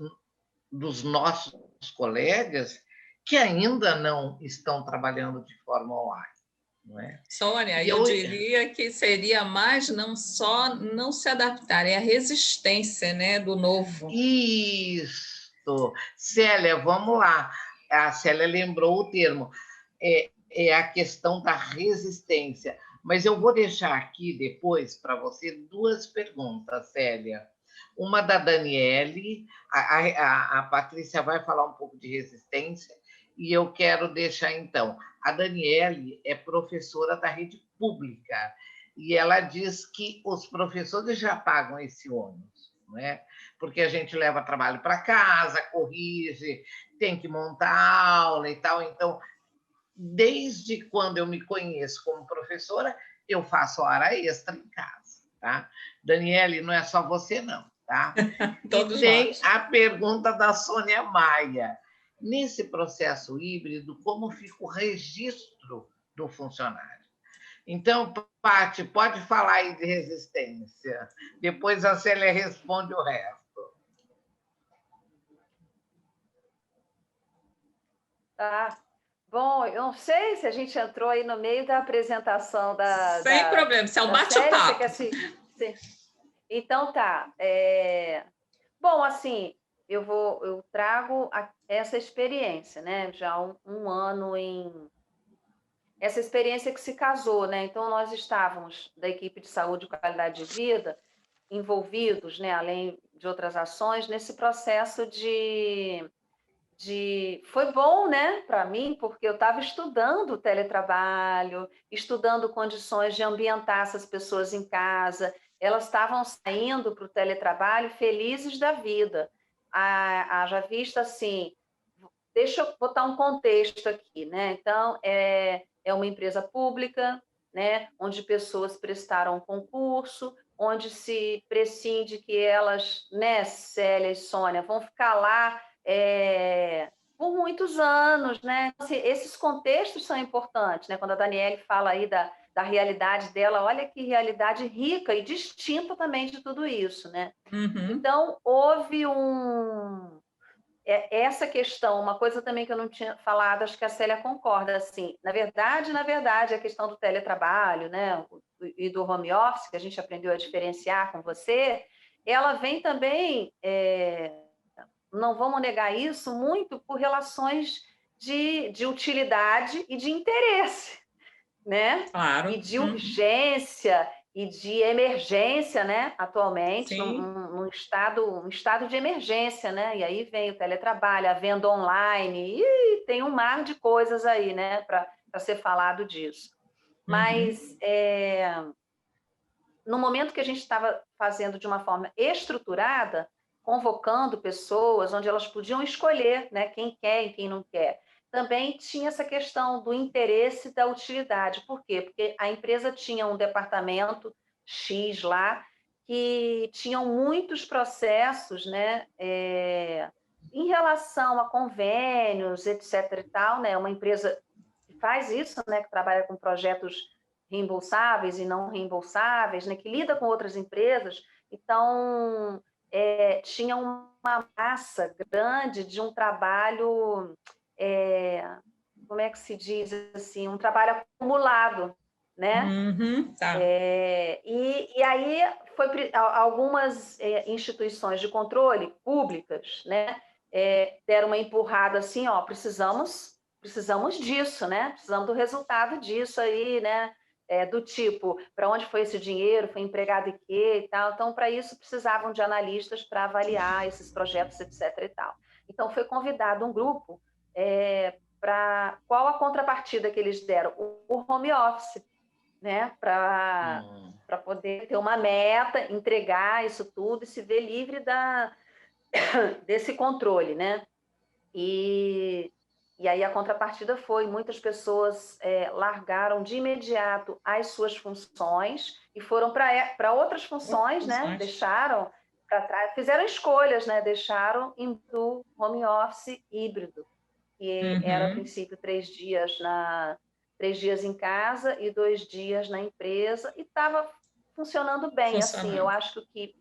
dos nossos colegas que ainda não estão trabalhando de forma online. Não é? Sônia, eu diria que seria mais não só não se adaptar, é a resistência, né, do novo. Isso. Célia, vamos lá. A Célia lembrou o termo. É a questão da resistência. Mas eu vou deixar aqui depois para você duas perguntas, Célia. Uma da Daniele, a Patrícia vai falar um pouco de resistência, e eu quero deixar, então, a Daniele é professora da rede pública, e ela diz que os professores já pagam esse ônus, não é? Porque a gente leva trabalho para casa, corrige, tem que montar aula e tal. Então, desde quando eu me conheço como professora, eu faço hora extra em casa, tá? Daniele, não é só você, não, tá? Todos e tem nós. A pergunta da Sônia Maia. Nesse processo híbrido, como fica o registro do funcionário? Então, Paty, pode falar aí de resistência. Depois a Célia responde o resto. Tá. Bom, eu não sei se a gente entrou aí no meio da apresentação da... Sem problema, isso é um bate-papo. Então, tá. Bom, assim, eu trago essa experiência, né? Já um ano essa experiência que se casou, né? Então, nós estávamos da equipe de saúde e qualidade de vida envolvidos, né, além de outras ações, nesse processo foi bom, né, para mim, porque eu estava estudando o teletrabalho, estudando condições de ambientar essas pessoas em casa, elas estavam saindo para o teletrabalho felizes da vida. Haja vista assim, deixa eu botar um contexto aqui, né? Então, é uma empresa pública, né, onde pessoas prestaram concurso, onde se prescinde que elas, né, Célia e Sônia, vão ficar lá por muitos anos, né? Assim, esses contextos são importantes, né? Quando a Daniele fala aí da realidade dela, olha que realidade rica e distinta também de tudo isso, né? Uhum. Então, houve essa questão, uma coisa também que eu não tinha falado, acho que a Célia concorda, assim, na verdade, a questão do teletrabalho, né, e do home office, que a gente aprendeu a diferenciar com você, ela vem também, não vamos negar isso, muito por relações de utilidade e de interesse, né? E Claro. de Uhum. urgência e de emergência, né? Atualmente, Sim. um estado de emergência, né? E aí vem o teletrabalho, a venda online, e tem um mar de coisas aí, né? Para ser falado disso. Uhum. Mas no momento que a gente estava fazendo de uma forma estruturada, convocando pessoas, onde elas podiam escolher, né, quem quer e quem não quer. Também tinha essa questão do interesse e da utilidade. Por quê? Porque a empresa tinha um departamento X lá, que tinham muitos processos, né, em relação a convênios, etc. e tal, né, uma empresa que faz isso, né, que trabalha com projetos reembolsáveis e não reembolsáveis, né, que lida com outras empresas. Então, tinha uma massa grande de um trabalho, como é que se diz assim, um trabalho acumulado, né? Uhum. Tá. E aí algumas instituições de controle públicas, né, deram uma empurrada assim, ó, precisamos disso, né? Precisamos do resultado disso aí, né? Do tipo, para onde foi esse dinheiro, foi empregado em quê e tal. Então, para isso, precisavam de analistas para avaliar esses projetos, etc. e tal. Então, foi convidado um grupo para qual a contrapartida que eles deram? O home office, né? Para poder ter uma meta, entregar isso tudo e se ver livre desse controle, né? E aí a contrapartida foi, muitas pessoas largaram de imediato as suas funções e foram para outras Outras funções, né? funções. Deixaram para trás, fizeram escolhas, né? Deixaram do home office híbrido, que era a Uhum. princípio 3 dias em casa e 2 dias na empresa, e estava funcionando bem. Assim, eu Funcionando. acho que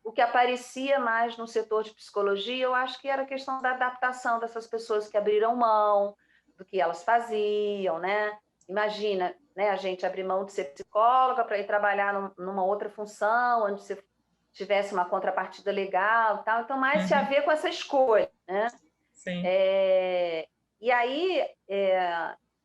o que aparecia mais no setor de psicologia, eu acho que era a questão da adaptação dessas pessoas que abriram mão do que elas faziam, né? Imagina, né, a gente abrir mão de ser psicóloga para ir trabalhar numa outra função, onde você tivesse uma contrapartida legal, tal. Então, mais tinha a Uhum. ver com essa escolha, né? Sim. E aí,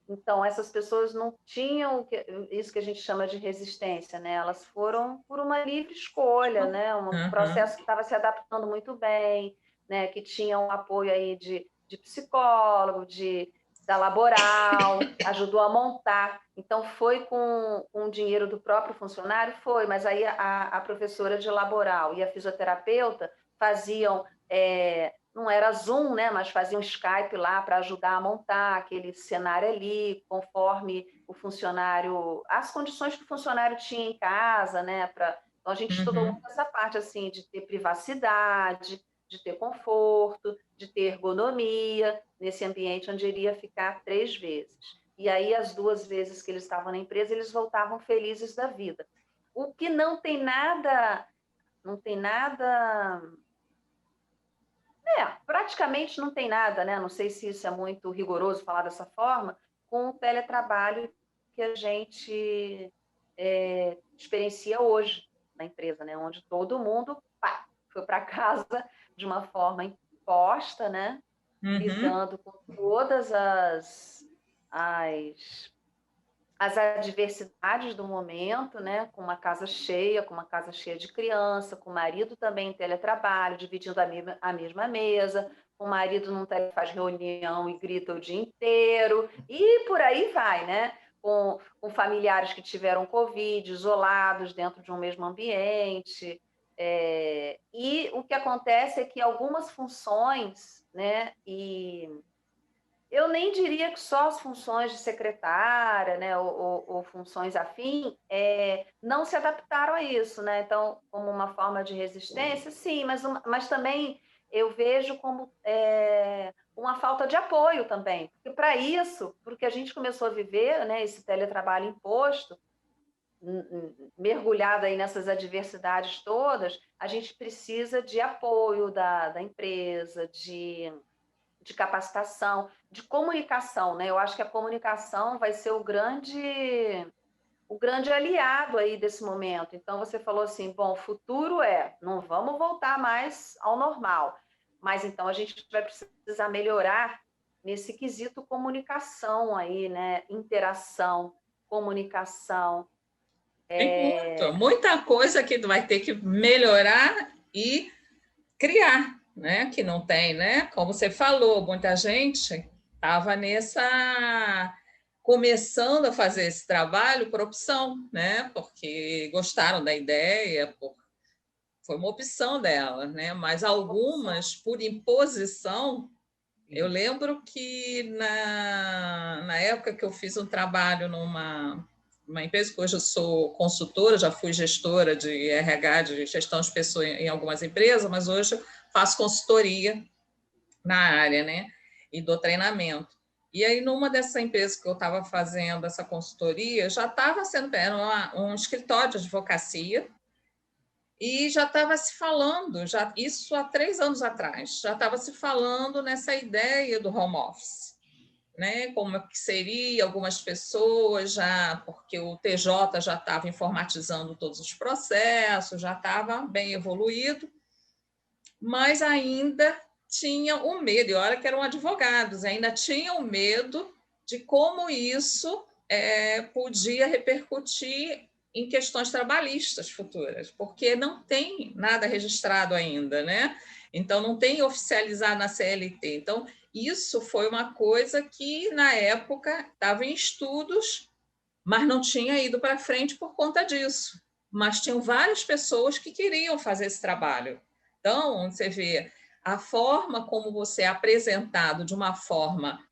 então, essas pessoas não tinham isso que a gente chama de resistência, né? Elas foram por uma livre escolha, né? Um Uhum. processo que estava se adaptando muito bem, né? Que tinha um apoio aí de psicólogo, da laboral, ajudou a montar. Então, foi com o dinheiro do próprio funcionário? Foi, mas aí a professora de laboral e a fisioterapeuta faziam não era Zoom, né, mas faziam Skype lá para ajudar a montar aquele cenário ali, conforme o funcionário, as condições que o funcionário tinha em casa, né, então a gente estudou Uhum. muito essa parte assim de ter privacidade, de ter conforto, de ter ergonomia nesse ambiente onde iria ficar 3 vezes. E aí as 2 vezes que eles estavam na empresa, eles voltavam felizes da vida. O que não tem nada praticamente não tem nada, né? Não sei se isso é muito rigoroso falar dessa forma, com o teletrabalho que a gente experiencia hoje na empresa, né? Onde todo mundo foi para casa de uma forma imposta, né? Lidando com todas as adversidades do momento, né? Com uma casa cheia de criança, com o marido também em teletrabalho, dividindo a mesma mesa, o marido não faz reunião e grita o dia inteiro, e por aí vai, né? Com familiares que tiveram Covid, isolados dentro de um mesmo ambiente. E o que acontece é que algumas funções, né? E eu nem diria que só as funções de secretária, né, ou funções afim, não se adaptaram a isso, né? Então, como uma forma de resistência, sim, mas também eu vejo como uma falta de apoio também, porque para isso, porque a gente começou a viver, né, esse teletrabalho imposto, mergulhado aí nessas adversidades todas, a gente precisa de apoio da empresa, de capacitação, de comunicação, né? Eu acho que a comunicação vai ser o grande aliado aí desse momento. Então, você falou assim, bom, o futuro não vamos voltar mais ao normal, mas então a gente vai precisar melhorar nesse quesito comunicação aí, né? Interação, comunicação. Tem muita coisa que vai ter que melhorar e criar, né? Que não tem, né? Como você falou, muita gente estava começando a fazer esse trabalho por opção, né? Porque gostaram da ideia, foi uma opção dela, né? Mas algumas, por imposição, eu lembro que na época que eu fiz um trabalho numa empresa, que hoje eu sou consultora, já fui gestora de RH, de gestão de pessoas em algumas empresas, mas hoje eu faço consultoria na área, né? E dou treinamento. E aí, numa dessas empresas que eu estava fazendo essa consultoria, já estava era um escritório de advocacia, e já estava se falando, isso há 3 anos atrás, já estava se falando nessa ideia do home office, né? Como que seria, algumas pessoas porque o TJ já estava informatizando todos os processos, já estava bem evoluído, mas ainda tinha o medo, e olha que eram advogados, ainda tinha o medo de como isso podia repercutir em questões trabalhistas futuras, porque não tem nada registrado ainda, né? Então, não tem oficializado na CLT. Então, isso foi uma coisa que, na época, estava em estudos, mas não tinha ido para frente por conta disso. Mas tinham várias pessoas que queriam fazer esse trabalho. Então, você vê a forma como você é apresentado de uma forma...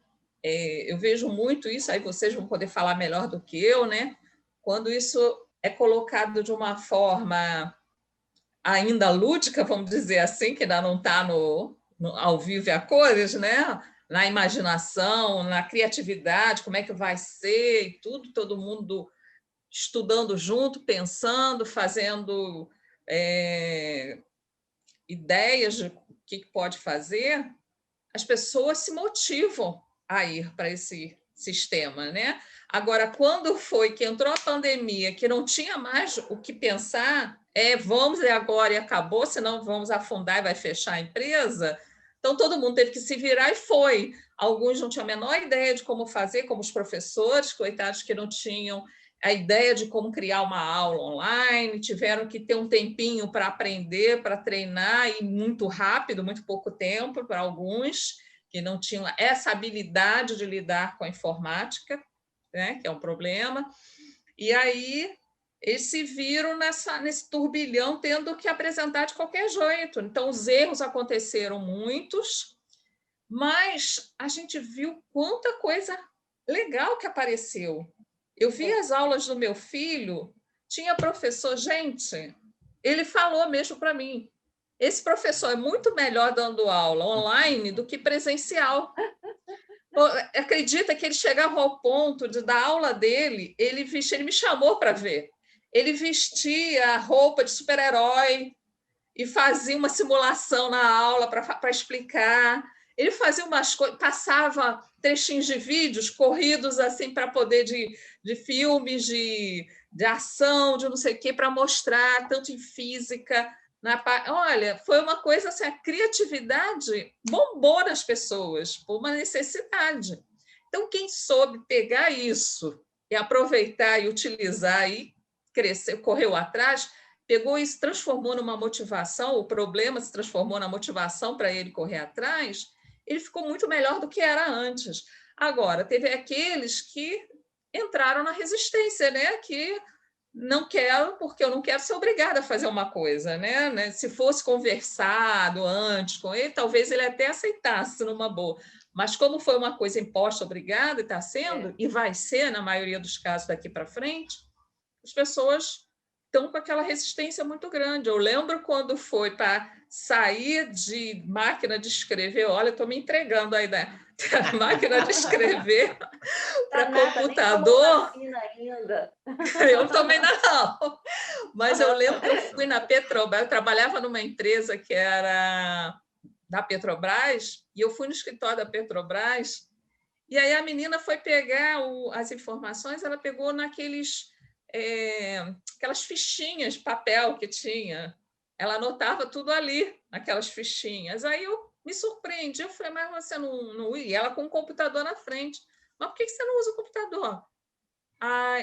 eu vejo muito isso, aí vocês vão poder falar melhor do que eu, né? Quando isso é colocado de uma forma ainda lúdica, vamos dizer assim, que ainda não está ao vivo e a cores, né? Na imaginação, na criatividade, como é que vai ser e tudo, todo mundo estudando junto, pensando, fazendo ideias de o que pode fazer, as pessoas se motivam a ir para esse sistema, né? Agora, quando foi que entrou a pandemia, que não tinha mais o que pensar, vamos agora e acabou, senão vamos afundar e vai fechar a empresa. Então, todo mundo teve que se virar e foi. Alguns não tinham a menor ideia de como fazer, como os professores, coitados que não tinham a ideia de como criar uma aula online, tiveram que ter um tempinho para aprender, para treinar, e muito rápido, muito pouco tempo para alguns que não tinham essa habilidade de lidar com a informática, né, que é um problema. E aí eles se viram nesse turbilhão, tendo que apresentar de qualquer jeito. Então, os erros aconteceram muitos, mas a gente viu quanta coisa legal que apareceu. Eu vi as aulas do meu filho, tinha professor, gente, ele falou mesmo para mim, esse professor é muito melhor dando aula online do que presencial. Acredita que ele chegava ao ponto de dar aula dele, ele me chamou para ver. Ele vestia a roupa de super-herói e fazia uma simulação na aula para explicar. Ele fazia umas coisas, passava trechinhos de vídeos corridos assim para poder de filmes de ação, de não sei o quê, para mostrar tanto em física Olha, foi uma coisa assim, a criatividade bombou nas pessoas por uma necessidade. Então, quem soube pegar isso e aproveitar e utilizar e crescer, correu atrás, pegou isso, transformou numa motivação, o problema se transformou na motivação para ele correr atrás, ele ficou muito melhor do que era antes. Agora, teve aqueles que entraram na resistência, né? Que não quero, porque eu não quero ser obrigada a fazer uma coisa, né? Se fosse conversado antes com ele, talvez ele até aceitasse numa boa. Mas como foi uma coisa imposta, obrigada, e está sendo, e vai ser, na maioria dos casos daqui para frente, as pessoas estão com aquela resistência muito grande. Eu lembro quando foi para sair de máquina de escrever, olha, estou me entregando aí da máquina de escrever para computador. Ainda. Eu também não. Mas eu lembro que eu fui na Petrobras, eu trabalhava numa empresa que era da Petrobras, e eu fui no escritório da Petrobras, e aí a menina foi pegar as informações, ela pegou aquelas fichinhas de papel que tinha, ela anotava tudo ali, naquelas fichinhas. Aí eu me surpreendi, eu falei, mas você não ia? E ela com o computador na frente. Mas por que você não usa o computador?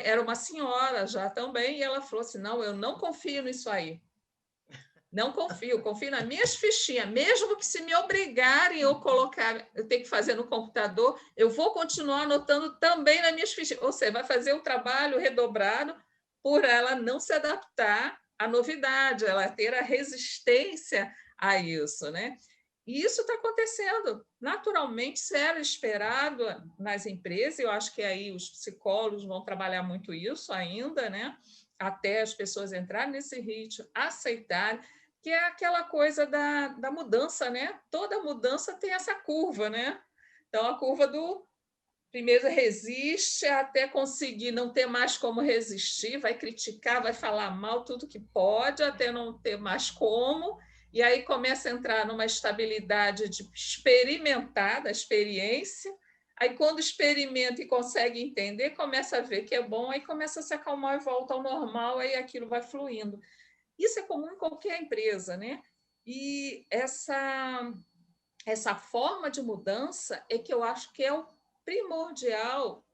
Era uma senhora já também, e ela falou assim, não, eu não confio nisso aí. Não confio nas minhas fichinhas, mesmo que se me obrigarem eu ter que fazer no computador, eu vou continuar anotando também nas minhas fichinhas. Ou seja, vai fazer o trabalho redobrado por ela não se adaptar à novidade, ela ter a resistência a isso, né? E isso está acontecendo naturalmente, se era esperado nas empresas, eu acho que aí os psicólogos vão trabalhar muito isso ainda, né? Até as pessoas entrarem nesse ritmo, aceitarem, que é aquela coisa da mudança, né? Toda mudança tem essa curva, né? Então, a curva do primeiro resiste até conseguir não ter mais como resistir, vai criticar, vai falar mal tudo que pode, até não ter mais como, e aí começa a entrar numa estabilidade de experimentar, da experiência, aí quando experimenta e consegue entender, começa a ver que é bom, aí começa a se acalmar e volta ao normal, aí aquilo vai fluindo. Isso é comum em qualquer empresa, né? E essa forma de mudança é que eu acho que é o primordial,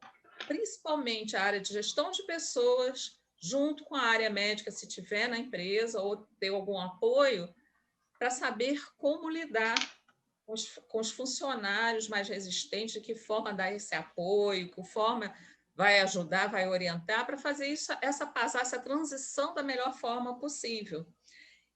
principalmente a área de gestão de pessoas, junto com a área médica, se tiver na empresa ou ter algum apoio, para saber como lidar com os funcionários mais resistentes, de que forma dar esse apoio, que forma vai ajudar, vai orientar, para fazer isso, passar essa transição da melhor forma possível.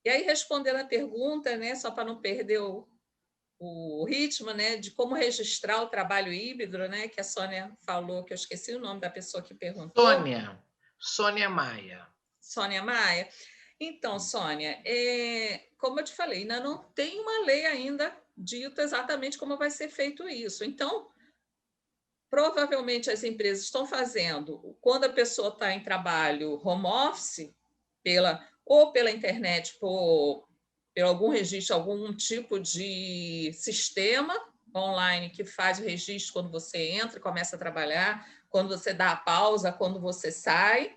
E aí, respondendo a pergunta, né, só para não perder o ritmo, né, de como registrar o trabalho híbrido, né, que a Sônia falou, que eu esqueci o nome da pessoa que perguntou. Sônia Maia. Sônia Maia. Então, Sônia, como eu te falei, ainda não tem uma lei ainda dita exatamente como vai ser feito isso. Então, provavelmente as empresas estão fazendo, quando a pessoa está em trabalho home office, ou pela internet, por algum registro, algum tipo de sistema online que faz o registro quando você entra e começa a trabalhar, quando você dá a pausa, quando você sai.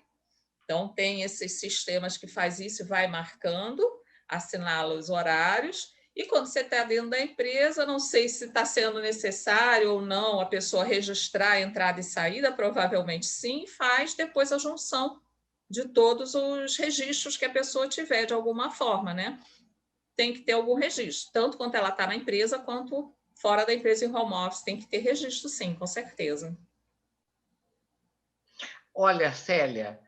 Então, tem esses sistemas que faz isso e vai marcando, assinala os horários. E quando você está dentro da empresa, não sei se está sendo necessário ou não a pessoa registrar a entrada e saída, provavelmente sim, faz depois a junção de todos os registros que a pessoa tiver de alguma forma, né? Tem que ter algum registro, tanto quanto ela está na empresa, quanto fora da empresa em home office, tem que ter registro sim, com certeza. Olha, Célia,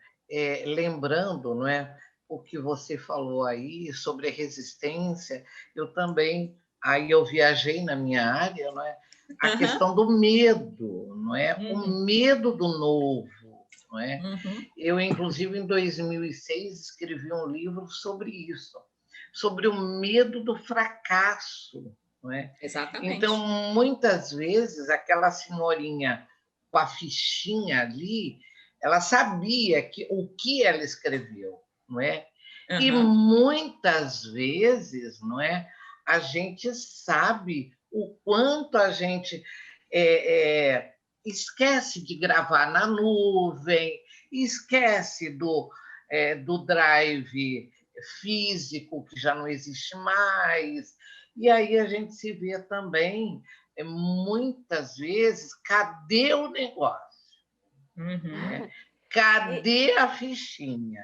lembrando, não é, o que você falou aí sobre a resistência, eu também, aí eu viajei na minha área, não é, a questão do medo, não é, o medo do novo, não é? Eu, inclusive, em 2006, escrevi um livro sobre isso, sobre o medo do fracasso, não é? Exatamente. Então, muitas vezes, aquela senhorinha com a fichinha ali, ela sabia o que ela escreveu, não é? E muitas vezes, não é? A gente sabe o quanto a gente esquece de gravar na nuvem, esquece do drive físico, que já não existe mais. E aí a gente se vê também, muitas vezes, cadê o negócio? Uhum. Cadê a fichinha?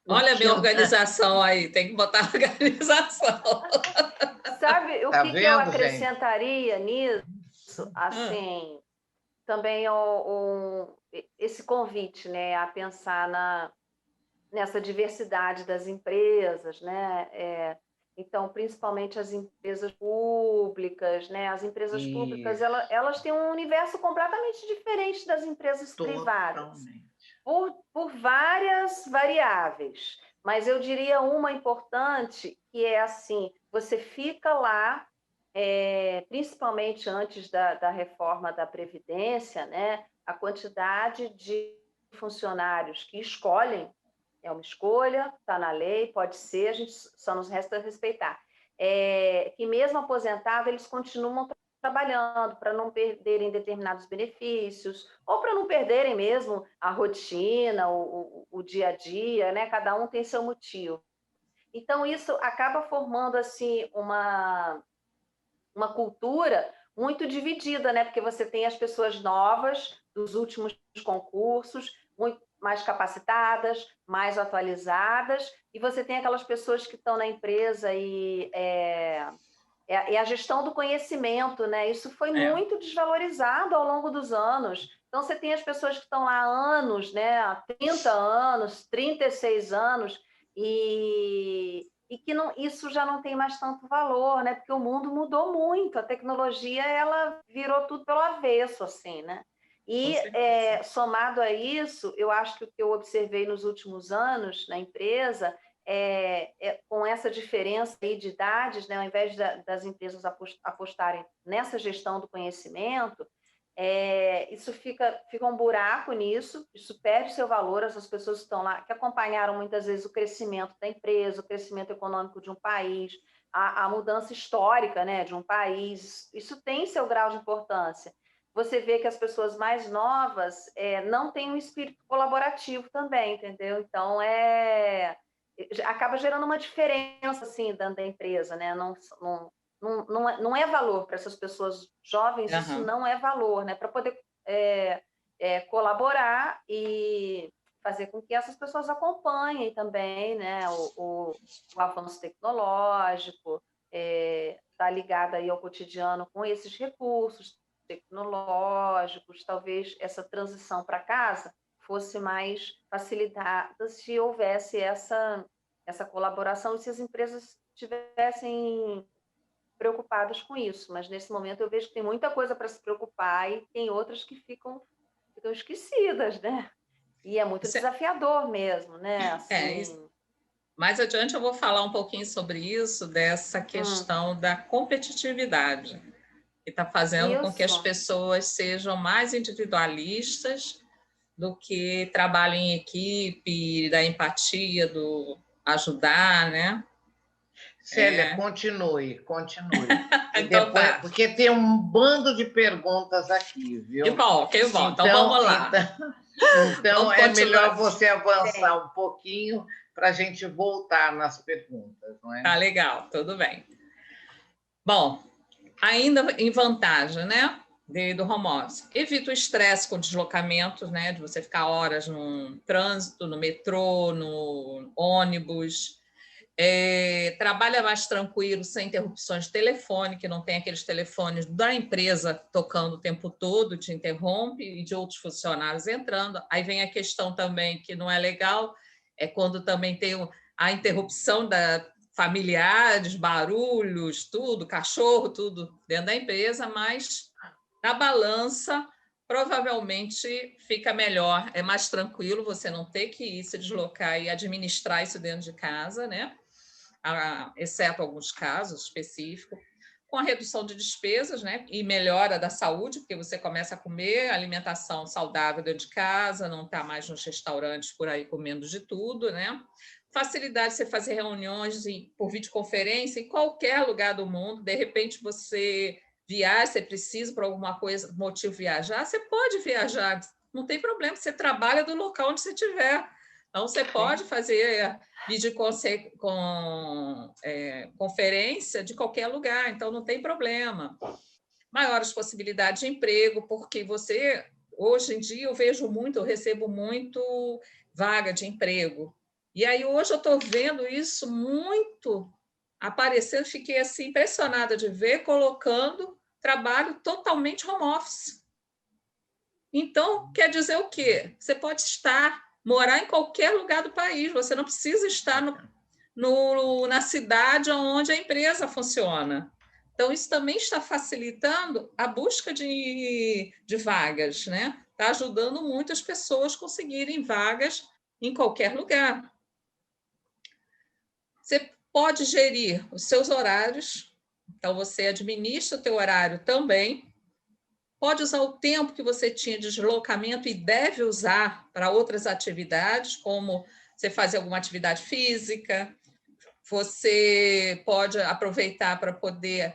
Olha a Porque, minha organização aí, tem que botar organização. Sabe o tá que eu vendo, gente? acrescentaria nisso? Assim, também esse convite, né, a pensar nessa diversidade das empresas, né? Então, principalmente as empresas públicas, né? As empresas públicas, Isso, elas têm um universo completamente diferente das empresas privadas, totalmente. por várias variáveis. Mas eu diria uma importante, que é assim, você fica lá, principalmente antes da reforma da Previdência, né? A quantidade de funcionários que escolhem, é uma escolha, está na lei, pode ser, a gente só nos resta respeitar. Que mesmo aposentado, eles continuam trabalhando para não perderem determinados benefícios, ou para não perderem mesmo a rotina, o dia a dia, né? Cada um tem seu motivo. Então, isso acaba formando assim uma cultura muito dividida, né? Porque você tem as pessoas novas dos últimos concursos, muito mais capacitadas, mais atualizadas, e você tem aquelas pessoas que estão na empresa e é a gestão do conhecimento, né? Isso foi É, muito desvalorizado ao longo dos anos. Então, você tem as pessoas que estão lá há anos, né? Há 30 anos, 36 anos, e que não, isso já não tem mais tanto valor, né? Porque o mundo mudou muito, a tecnologia ela virou tudo pelo avesso, assim, né? com E certeza. somado a isso, eu acho que o que eu observei nos últimos anos na empresa com essa diferença aí de idades, né, ao invés das empresas apostarem nessa gestão do conhecimento, isso fica um buraco nisso, isso perde seu valor, essas pessoas que estão lá, que acompanharam muitas vezes o crescimento da empresa, o crescimento econômico de um país, a mudança histórica, né, de um país, isso tem seu grau de importância. Você vê que as pessoas mais novas não têm um espírito colaborativo também, entendeu? Então, acaba gerando uma diferença assim dentro da empresa, né? Não é valor para essas pessoas jovens, isso Aham. não é valor, né? Para poder colaborar e fazer com que essas pessoas acompanhem também, né? O avanço tecnológico, tá ligado aí ao cotidiano com esses recursos tecnológicos, talvez essa transição para casa fosse mais facilitada se houvesse essa colaboração e se as empresas tivessem preocupadas com isso. Mas nesse momento eu vejo que tem muita coisa para se preocupar e tem outras que ficam esquecidas, né? E é muito Isso é, desafiador mesmo, né? isso. Assim, Mais adiante eu vou falar um pouquinho sobre isso, dessa hum, questão da competitividade, que está fazendo com que as isso. pessoas sejam mais individualistas do que trabalhem em equipe, da empatia, do ajudar, né? Célia, continue, continue. E Então depois, tá. porque tem um bando de perguntas aqui, Que viu? bom, que bom. Então Então, vamos lá. então Vamos é continuar. melhor você avançar Tem. um pouquinho para a gente voltar nas perguntas, não é? Tá legal, tudo bem. Bom, ainda em vantagem, né? Do home office. Evita o estresse com deslocamentos, né? De você ficar horas no trânsito, no metrô, no ônibus. Trabalha mais tranquilo, sem interrupções de telefone, que não tem aqueles telefones da empresa tocando o tempo todo, te interrompe, e de outros funcionários entrando. Aí vem a questão também que não é legal, é quando também tem a interrupção da familiares, barulhos, tudo, cachorro, tudo dentro da empresa, mas na balança provavelmente fica melhor, é mais tranquilo você não ter que ir se deslocar e administrar isso dentro de casa, né? Exceto alguns casos específicos, com a redução de despesas, né? E melhora da saúde, porque você começa a comer alimentação saudável dentro de casa, não está mais nos restaurantes por aí comendo de tudo, né? Facilidade de você fazer reuniões por videoconferência em qualquer lugar do mundo. De repente, você viaja, você precisa por alguma coisa, motivo viajar, você pode viajar, não tem problema, você trabalha do local onde você estiver. Então, você pode fazer conferência de qualquer lugar, então não tem problema. Maiores possibilidades de emprego, porque você, hoje em dia, eu recebo muito vaga de emprego. E aí, hoje, eu estou vendo isso muito aparecendo, fiquei assim, impressionada de ver, colocando trabalho totalmente home office. Então, quer dizer o quê? Você pode morar em qualquer lugar do país, você não precisa estar na cidade onde a empresa funciona. Então, isso também está facilitando a busca de vagas, né? Está ajudando muito as pessoas a conseguirem vagas em qualquer lugar. Você pode gerir os seus horários, então você administra o teu horário também. Pode usar o tempo que você tinha de deslocamento e deve usar para outras atividades, como você fazer alguma atividade física. Você pode aproveitar para poder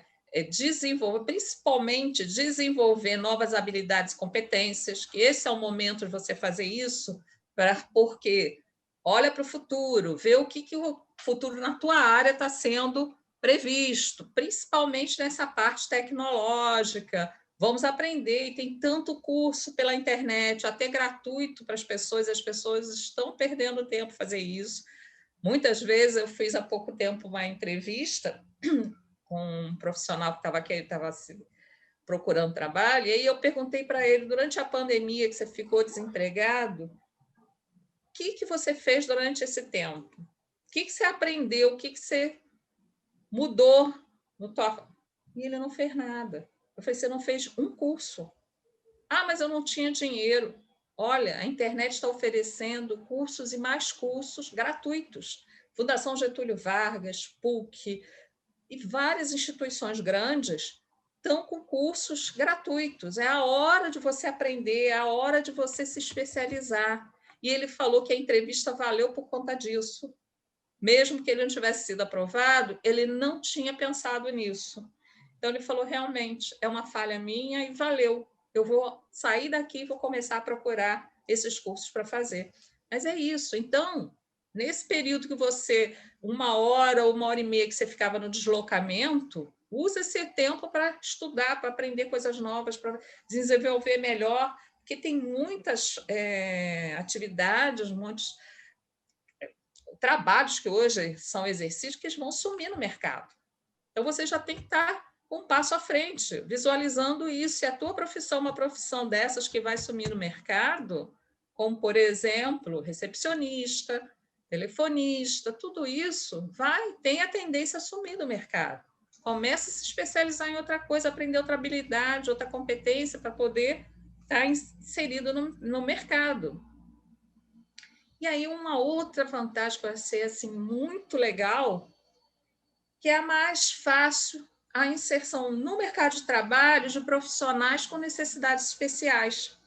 desenvolver, principalmente desenvolver novas habilidades e competências, que esse é o momento de você fazer isso, porque olha para o futuro, vê o que o futuro na tua área está sendo previsto, principalmente nessa parte tecnológica. Vamos aprender, e tem tanto curso pela internet, até gratuito para as pessoas estão perdendo tempo fazer isso. Muitas vezes eu fiz há pouco tempo uma entrevista com um profissional que estava procurando trabalho, e aí eu perguntei para ele, durante a pandemia que você ficou desempregado, o que você fez durante esse tempo? O que você aprendeu? O que você mudou no tua... E ele não fez nada. Eu falei, você não fez um curso. Ah, mas eu não tinha dinheiro. Olha, a internet está oferecendo cursos e mais cursos gratuitos. Fundação Getúlio Vargas, PUC e várias instituições grandes estão com cursos gratuitos. É a hora de você aprender, é a hora de você se especializar. E ele falou que a entrevista valeu por conta disso. Mesmo que ele não tivesse sido aprovado, ele não tinha pensado nisso. Então, ele falou, realmente, é uma falha minha e valeu. Eu vou sair daqui e vou começar a procurar esses cursos para fazer. Mas é isso. Então, nesse período que você, 1 hora ou 1 hora e meia que você ficava no deslocamento, usa esse tempo para estudar, para aprender coisas novas, para desenvolver melhor, porque tem muitas atividades, muitos trabalhos que hoje são exercícios que vão sumir no mercado. Então, você já tem que estar um passo à frente, visualizando isso. Se a tua profissão é uma profissão dessas que vai sumir no mercado, como, por exemplo, recepcionista, telefonista, tudo isso tem a tendência a sumir do mercado. Comece a se especializar em outra coisa, aprender outra habilidade, outra competência para poder estar inserido no mercado. E aí, uma outra vantagem para ser assim, muito legal, que é a mais fácil a inserção no mercado de trabalho de profissionais com necessidades especiais,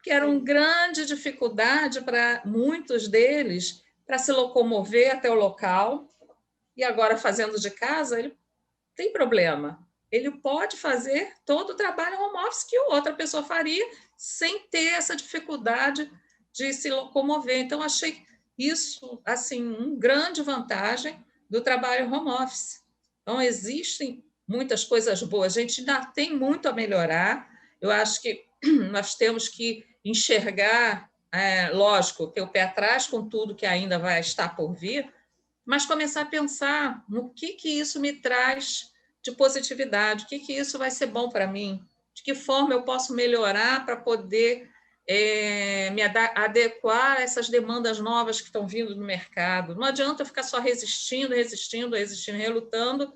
que era uma grande dificuldade para muitos deles para se locomover até o local, e agora fazendo de casa, ele tem problema. Ele pode fazer todo o trabalho home office que outra pessoa faria sem ter essa dificuldade de se locomover. Então, achei isso assim uma grande vantagem do trabalho home office. Então, existem muitas coisas boas, a gente ainda tem muito a melhorar. Eu acho que nós temos que enxergar, lógico, ter o pé atrás com tudo que ainda vai estar por vir, mas começar a pensar no que isso me traz de positividade, o que isso vai ser bom para mim, de que forma eu posso melhorar para poder me adequar a essas demandas novas que estão vindo do mercado. Não adianta eu ficar só resistindo, relutando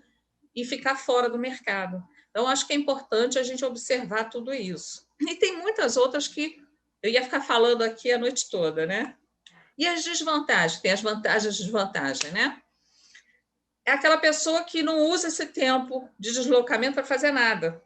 e ficar fora do mercado. Então, acho que é importante a gente observar tudo isso. E tem muitas outras que eu ia ficar falando aqui a noite toda, né? E as desvantagens? Tem as vantagens e desvantagens, né? É aquela pessoa que não usa esse tempo de deslocamento para fazer nada.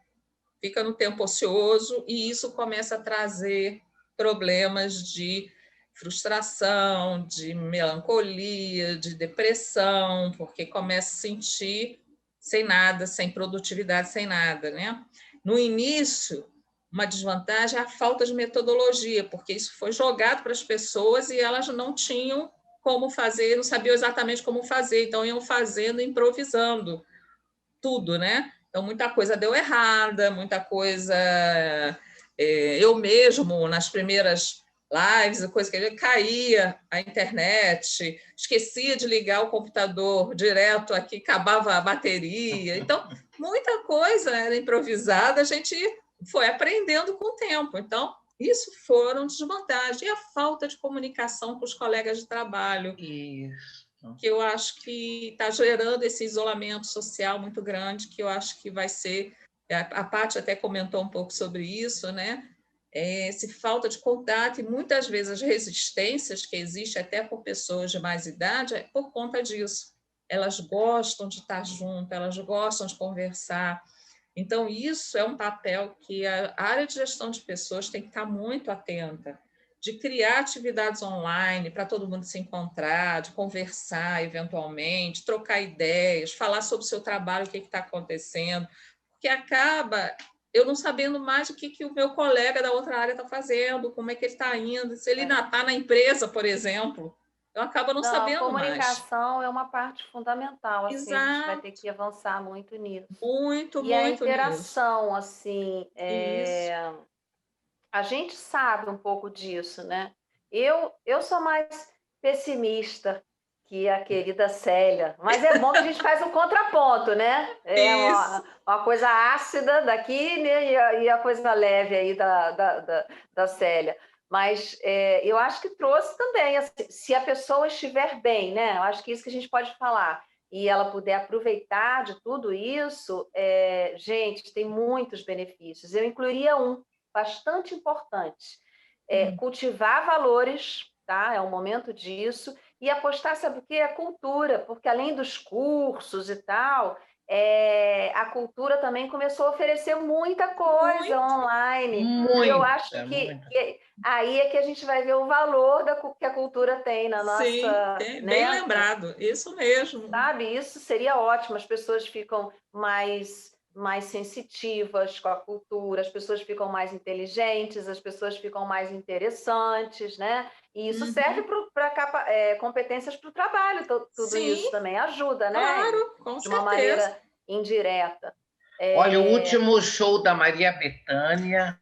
Fica no tempo ocioso e isso começa a trazer problemas de frustração, de melancolia, de depressão, porque começa a se sentir sem nada, sem produtividade, sem nada, né? No início, uma desvantagem é a falta de metodologia, porque isso foi jogado para as pessoas e elas não tinham como fazer, não sabiam exatamente como fazer, então iam fazendo, improvisando tudo, né? Então, muita coisa deu errada, muita coisa... eu mesmo, nas primeiras lives, coisa que eu caía a internet, esquecia de ligar o computador direto aqui, acabava a bateria. Então, muita coisa era improvisada, a gente foi aprendendo com o tempo. Então, isso foram desvantagens. E a falta de comunicação com os colegas de trabalho. Isso. Que eu acho que está gerando esse isolamento social muito grande, que eu acho que vai ser... A Paty até comentou um pouco sobre isso, né? Essa falta de contato e muitas vezes as resistências que existem até por pessoas de mais idade é por conta disso. Elas gostam de estar juntas, elas gostam de conversar. Então, isso é um papel que a área de gestão de pessoas tem que estar muito atenta, de criar atividades online para todo mundo se encontrar, de conversar eventualmente, trocar ideias, falar sobre o seu trabalho, o que está acontecendo, porque acaba eu não sabendo mais o que o meu colega da outra área está fazendo, como é que ele está indo, se ele ainda está na empresa, por exemplo, eu acabo não sabendo mais. A comunicação é uma parte fundamental, assim, a gente vai ter Exato. que avançar muito nisso. Muito, E a muito interação, assim, Isso. a gente sabe um pouco disso, né? Eu sou mais pessimista que a querida Célia, mas é bom que a gente faz um contraponto, né? É uma coisa ácida daqui, né? E a coisa leve aí da Célia. Mas eu acho que trouxe também, assim, se a pessoa estiver bem, né? Eu acho que isso que a gente pode falar. E ela puder aproveitar de tudo isso, gente, tem muitos benefícios. Eu incluiria um bastante importante. Cultivar valores, tá? É um momento disso. E apostar, sabe o quê? A cultura, porque além dos cursos e tal, a cultura também começou a oferecer muita coisa online. Muita, e eu acho que aí é que a gente vai ver o valor que a cultura tem na nossa... Sim, bem lembrado, isso mesmo. Sabe, isso seria ótimo, as pessoas ficam mais sensitivas com a cultura, as pessoas ficam mais inteligentes, as pessoas ficam mais interessantes, né? E isso serve para competências para o trabalho, tudo Sim, isso também ajuda, né? Claro, com de certeza. uma maneira indireta. Olha, o último show da Maria Bethânia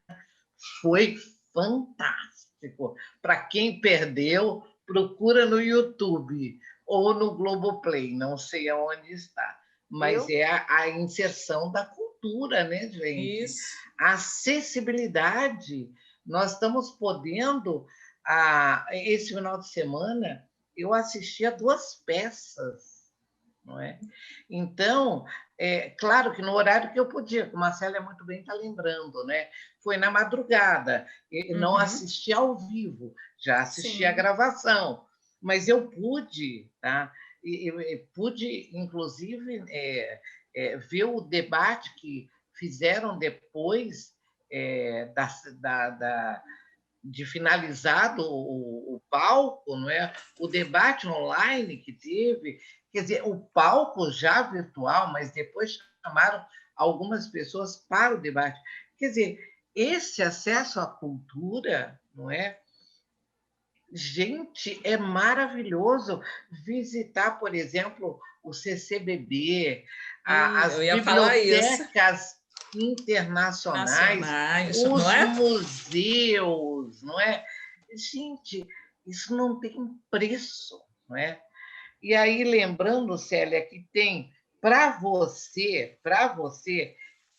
foi fantástico. Para quem perdeu, procura no YouTube ou no Globoplay, não sei aonde está. Mas é a inserção da cultura, né, gente? Isso. A acessibilidade. Nós estamos podendo... esse final de semana, eu assisti a 2 peças, não é? Então, claro que no horário que eu podia, como a Célia muito bem está lembrando, né? Foi na madrugada, não assisti ao vivo, já assisti a gravação, mas eu pude, tá? Eu pude, inclusive, ver o debate que fizeram depois de finalizado o palco, não é? O debate online que teve, quer dizer, o palco já virtual, mas depois chamaram algumas pessoas para o debate. Quer dizer, esse acesso à cultura, não é? Gente, é maravilhoso visitar, por exemplo, o CCBB, as bibliotecas internacionais, os museus, não é? Gente, isso não tem preço, não é? E aí, lembrando, Célia, que tem para você,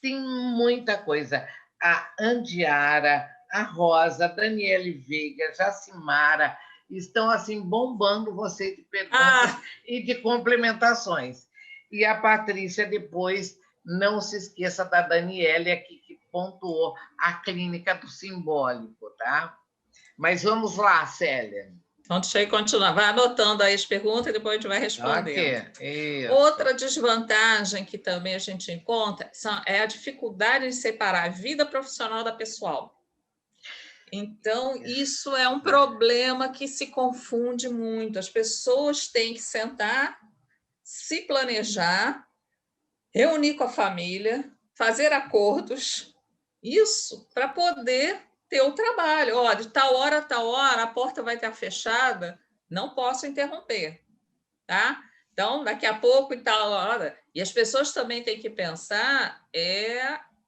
tem muita coisa. A Andiara, a Rosa, a Daniele Veiga, Jacimara, estão assim bombando você de perguntas e de complementações. E a Patrícia, depois, não se esqueça da Daniele aqui, que pontuou a clínica do simbólico, tá? Mas vamos lá, Célia. Então, deixa eu continuar. Vai anotando aí as perguntas e depois a gente vai respondendo. Outra desvantagem que também a gente encontra é a dificuldade de separar a vida profissional da pessoal. Então, isso é um problema que se confunde muito. As pessoas têm que sentar, se planejar, reunir com a família, fazer acordos Isso para poder ter o trabalho. Ó, de tal hora a tal hora, a porta vai estar fechada, não posso interromper, tá? Então, daqui a pouco e tal hora. E as pessoas também têm que pensar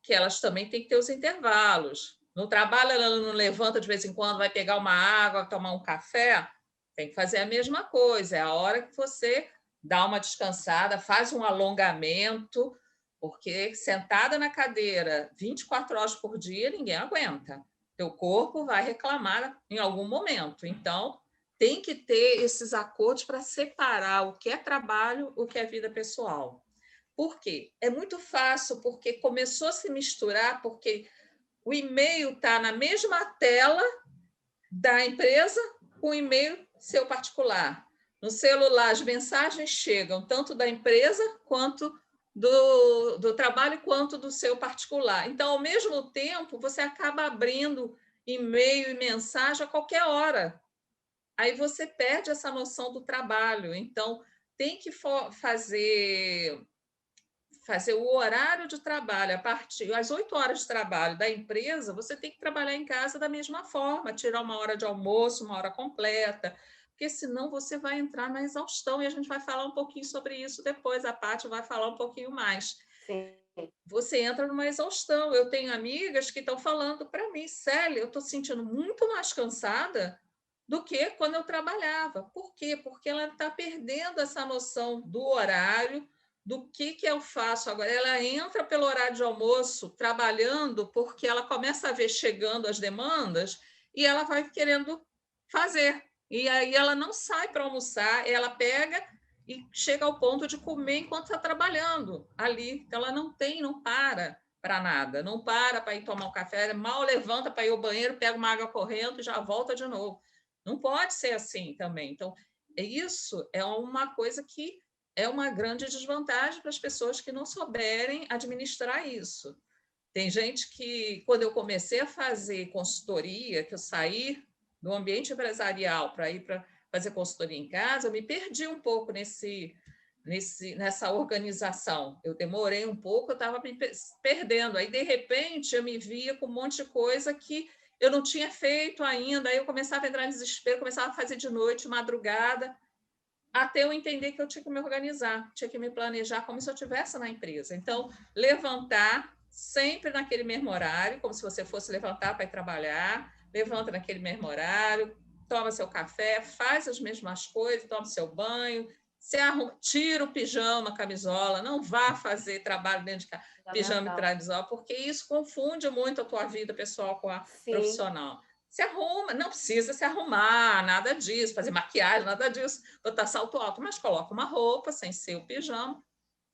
que elas também têm que ter os intervalos. No trabalho, ela não levanta de vez em quando, vai pegar uma água, tomar um café. Tem que fazer a mesma coisa. É a hora que você dá uma descansada, faz um alongamento, porque sentada na cadeira 24 horas por dia, ninguém aguenta. Teu corpo vai reclamar em algum momento. Então, tem que ter esses acordos para separar o que é trabalho, o que é vida pessoal. Por quê? É muito fácil, porque começou a se misturar, porque o e-mail está na mesma tela da empresa com o e-mail seu particular. No celular, as mensagens chegam tanto da empresa quanto do trabalho quanto do seu particular. Então, ao mesmo tempo, você acaba abrindo e-mail e mensagem a qualquer hora. Aí você perde essa noção do trabalho. Então, tem que fazer o horário de trabalho, a partir das 8 horas de trabalho da empresa, você tem que trabalhar em casa da mesma forma, tirar uma hora de almoço, uma hora completa, porque senão você vai entrar na exaustão, e a gente vai falar um pouquinho sobre isso depois, a Paty vai falar um pouquinho mais. Sim. Você entra numa exaustão. Eu tenho amigas que estão falando para mim, Célia, eu estou sentindo muito mais cansada do que quando eu trabalhava. Por quê? Porque ela está perdendo essa noção do horário, do que eu faço agora. Ela entra pelo horário de almoço trabalhando porque ela começa a ver chegando as demandas e ela vai querendo fazer. E aí ela não sai para almoçar, ela pega e chega ao ponto de comer enquanto está trabalhando ali. Então, ela não para nada, não para ir tomar um café, mal levanta para ir ao banheiro, pega uma água correndo e já volta de novo. Não pode ser assim também. Então, isso é uma coisa que é uma grande desvantagem para as pessoas que não souberem administrar isso. Tem gente que, quando eu comecei a fazer consultoria, que eu saí do ambiente empresarial para ir para fazer consultoria em casa, eu me perdi um pouco nessa organização. Eu demorei um pouco, eu estava me perdendo. Aí, de repente, eu me via com um monte de coisa que eu não tinha feito ainda. Aí eu começava a entrar em desespero, começava a fazer de noite, madrugada, até eu entender que eu tinha que me organizar, tinha que me planejar como se eu estivesse na empresa. Então, levantar sempre naquele mesmo horário, como se você fosse levantar para ir trabalhar, levanta naquele mesmo horário, toma seu café, faz as mesmas coisas, toma seu banho, se arruma, tira o pijama, a camisola, não vá fazer trabalho dentro de casa, pijama e camisola, porque isso confunde muito a tua vida pessoal com a profissional. Se arruma, não precisa se arrumar, nada disso, fazer maquiagem, nada disso, botar salto alto, mas coloca uma roupa sem ser o pijama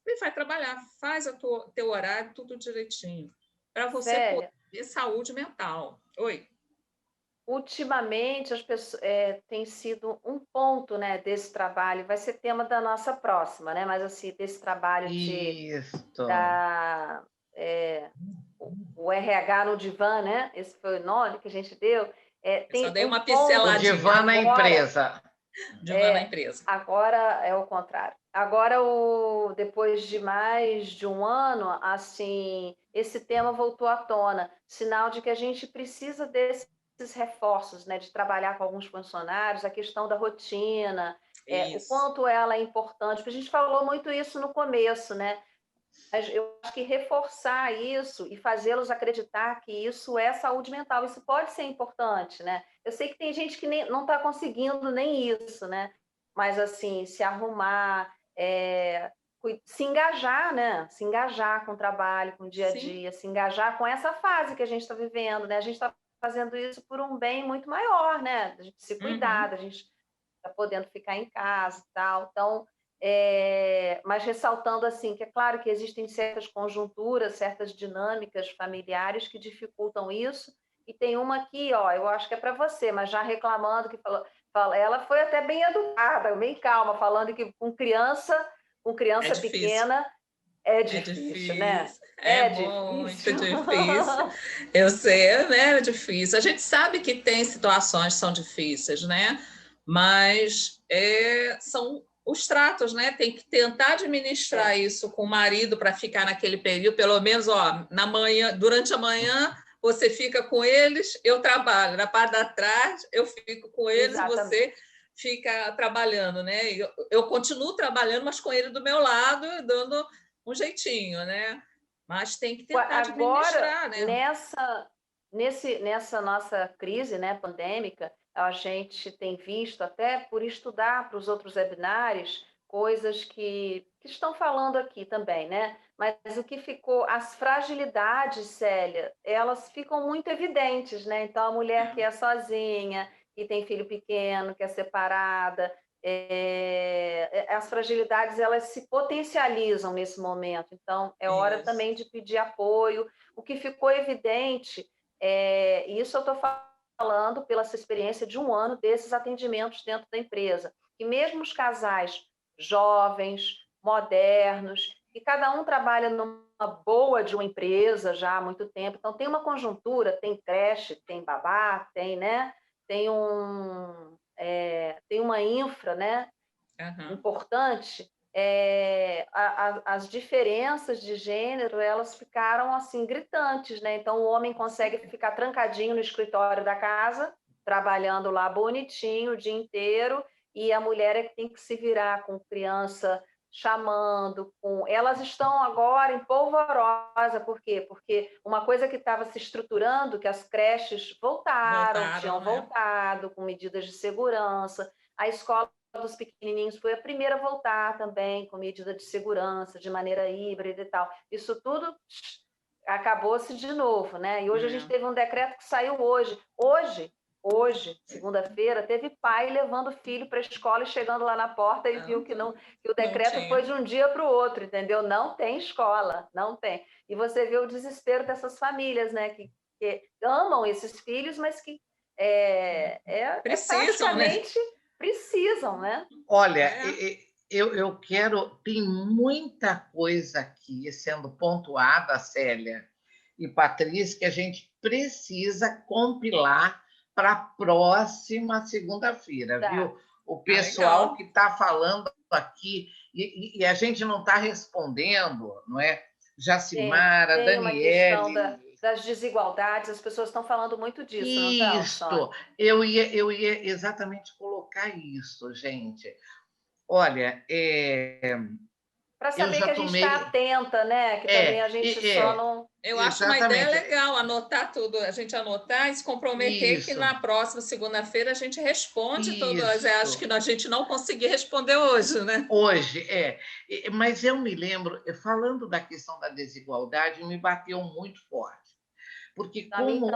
e vai trabalhar, faz teu horário tudo direitinho, para você poder ter saúde mental. Oi. Ultimamente, as pessoas tem sido um ponto, né, desse trabalho, vai ser tema da nossa próxima, né? Mas assim, desse trabalho o RH no divã, né? Esse foi o nome que a gente deu. Eu só dei uma pinceladinha. O divã na empresa. Divã na empresa. Agora é o contrário. Agora, depois de mais de um ano, assim, esse tema voltou à tona, sinal de que a gente precisa desses reforços, né, de trabalhar com alguns funcionários, a questão da rotina, o quanto ela é importante, porque a gente falou muito isso no começo, né? Mas eu acho que reforçar isso e fazê-los acreditar que isso é saúde mental, isso pode ser importante, né? Eu sei que tem gente que não está conseguindo nem isso, né? Mas, assim, se arrumar, se engajar, né? Se engajar com o trabalho, com o dia a dia, se engajar com essa fase que a gente está vivendo, né? A gente está fazendo isso por um bem muito maior, né? A gente se cuidar, a gente está podendo ficar em casa e tal. Então, mas ressaltando assim que é claro que existem certas conjunturas, certas dinâmicas familiares que dificultam isso, e tem uma aqui, ó, eu acho que é para você, mas já reclamando que ela foi até bem educada, bem calma, falando que com criança pequena é difícil, né? É muito difícil. Eu sei, né? É difícil. A gente sabe que tem situações que são difíceis, né? Mas são os tratos, né? Tem que tentar administrar isso com o marido para ficar naquele período, pelo menos, ó, na manhã, durante a manhã, você fica com eles, eu trabalho. Na parte da tarde, eu fico com eles e você fica trabalhando, né? Eu continuo trabalhando, mas com ele do meu lado, dando um jeitinho, né? Mas tem que tentar administrar, né? Nessa nossa crise, né, pandêmica, a gente tem visto, até por estudar para os outros webinários, coisas que estão falando aqui também, né? Mas o que ficou, as fragilidades, Célia, elas ficam muito evidentes, né? Então, a mulher que é sozinha, que tem filho pequeno, que é separada, as fragilidades elas se potencializam nesse momento. Então, é hora também de pedir apoio. O que ficou evidente, isso eu estou falando pela essa experiência de 1 ano desses atendimentos dentro da empresa, que mesmo os casais jovens, modernos, e cada um trabalha numa boa de uma empresa já há muito tempo, então tem uma conjuntura, tem creche, tem babá, tem, né? Tem uma infra, né? Importante. As diferenças de gênero elas ficaram assim gritantes, né? Então o homem consegue ficar trancadinho no escritório da casa, trabalhando lá bonitinho o dia inteiro, e a mulher é que tem que se virar com criança chamando, elas estão agora em polvorosa. Por quê? Porque uma coisa que estava se estruturando, que as creches tinham voltado com medidas de segurança, a escola dos pequenininhos foi a primeira a voltar também com medida de segurança, de maneira híbrida e tal. Isso tudo acabou-se de novo, né? E hoje a gente teve um decreto que saiu hoje. Hoje, segunda-feira, teve pai levando o filho para a escola e chegando lá na porta e viu que o decreto foi de um dia para o outro, entendeu? Não tem escola, não tem. E você vê o desespero dessas famílias, né? Que amam esses filhos, mas que precisam, praticamente... né? Precisam, né? Olha, eu quero... Tem muita coisa aqui sendo pontuada, Célia e Patrícia, que a gente precisa compilar para a próxima segunda-feira, viu? O pessoal que está falando aqui, e a gente não está respondendo, não é? Jacimara, tem Daniele... uma questão das desigualdades, as pessoas estão falando muito disso, não estão? Eu ia exatamente colocar isso, gente. Olha, para saber que a gente está atenta, né? Que também a gente só não... Eu acho uma ideia legal anotar tudo, a gente anotar e se comprometer que na próxima segunda-feira a gente responde todas. Acho que a gente não conseguiu responder hoje, né? Hoje, mas eu me lembro, falando da questão da desigualdade, me bateu muito forte. Porque como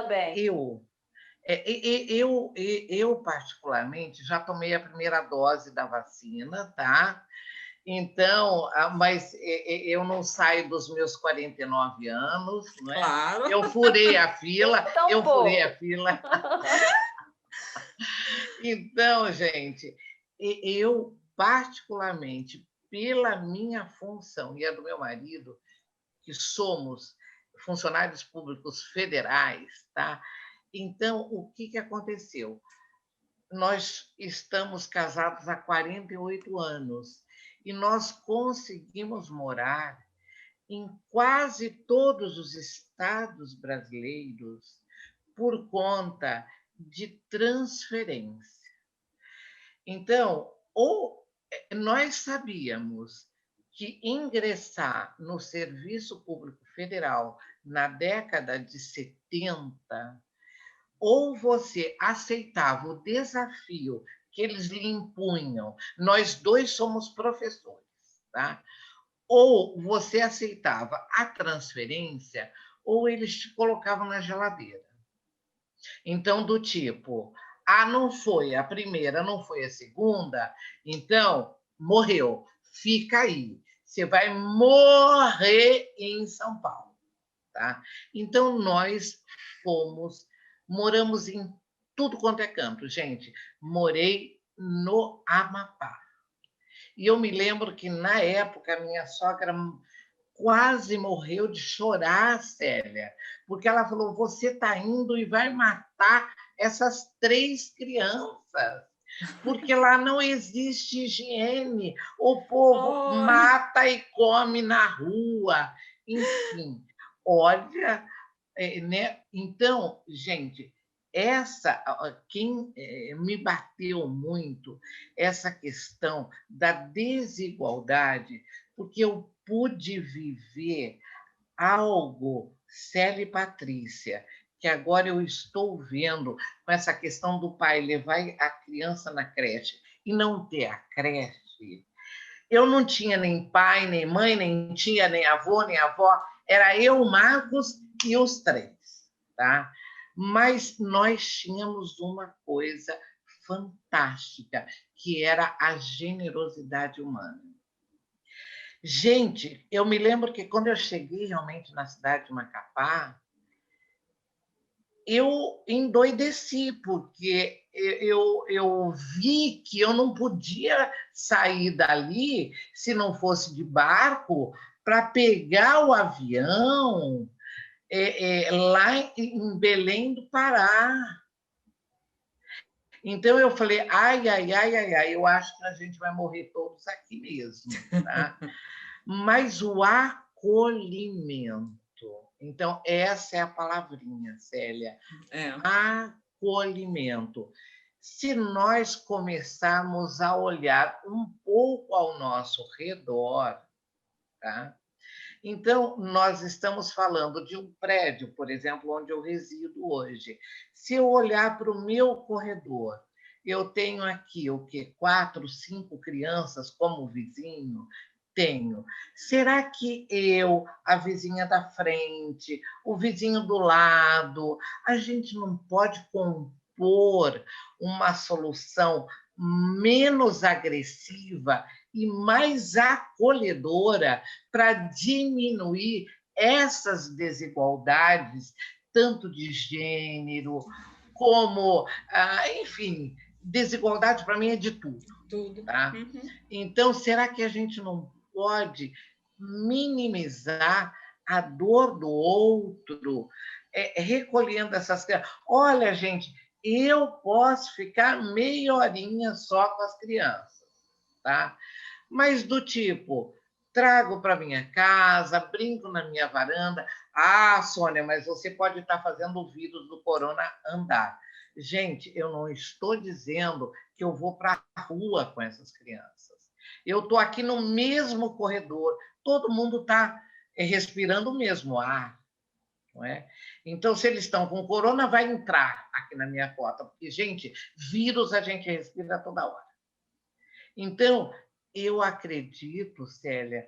eu particularmente já tomei a primeira dose da vacina, tá? Então, mas eu não saio dos meus 49 anos, não é? Claro. Eu furei a fila, furei a fila. Então, gente, eu particularmente, pela minha função e a do meu marido, que somos funcionários públicos federais, tá? Então, o que aconteceu? Nós estamos casados há 48 anos e nós conseguimos morar em quase todos os estados brasileiros por conta de transferência. Então, nós sabíamos que ingressar no Serviço Público Federal na década de 70, ou você aceitava o desafio que eles lhe impunham, nós dois somos professores, tá? Ou você aceitava a transferência, ou eles te colocavam na geladeira. Então, do tipo, não foi a primeira, não foi a segunda, então morreu, fica aí. Você vai morrer em São Paulo, tá? Então, nós moramos em tudo quanto é canto, gente. Morei no Amapá. E eu me lembro que, na época, minha sogra quase morreu de chorar, Célia, porque ela falou: você está indo e vai matar essas 3 crianças. porque lá não existe higiene. O povo mata e come na rua. Enfim, olha, né? Então, gente, quem me bateu muito essa questão da desigualdade, porque eu pude viver algo, Célia e Patrícia, que agora eu estou vendo com essa questão do pai levar a criança na creche e não ter a creche. Eu não tinha nem pai, nem mãe, nem tia, nem avô, nem avó. Era eu, o Marcos e os três, tá? Mas nós tínhamos uma coisa fantástica, que era a generosidade humana. Gente, eu me lembro que quando eu cheguei realmente na cidade de Macapá, eu endoideci, porque eu vi que eu não podia sair dali se não fosse de barco para pegar o avião lá em Belém do Pará. Então eu falei, ai, ai, ai, ai, ai, eu acho que a gente vai morrer todos aqui mesmo, tá? Mas o acolhimento. Então, essa é a palavrinha, Célia. Acolhimento. Se nós começarmos a olhar um pouco ao nosso redor, tá? Então, nós estamos falando de um prédio, por exemplo, onde eu resido hoje. Se eu olhar para o meu corredor, eu tenho aqui o quê? 4, 5 crianças como vizinho? Tenho. Será que eu, a vizinha da frente, o vizinho do lado, a gente não pode compor uma solução menos agressiva e mais acolhedora para diminuir essas desigualdades, tanto de gênero, como, enfim, desigualdade para mim é de tudo. Tudo. Tá? Então, será que a gente não pode minimizar a dor do outro, recolhendo essas crianças? Olha, gente, eu posso ficar meia horinha só com as crianças, tá? Mas do tipo, trago para minha casa, brinco na minha varanda. Ah, Sônia, mas você pode estar fazendo o vírus do corona andar. Gente, eu não estou dizendo que eu vou para a rua com essas crianças. Eu estou aqui no mesmo corredor, todo mundo está respirando o mesmo ar. Não é? Então, se eles estão com corona, vai entrar aqui na minha cota, porque, gente, vírus a gente respira toda hora. Então, eu acredito, Célia,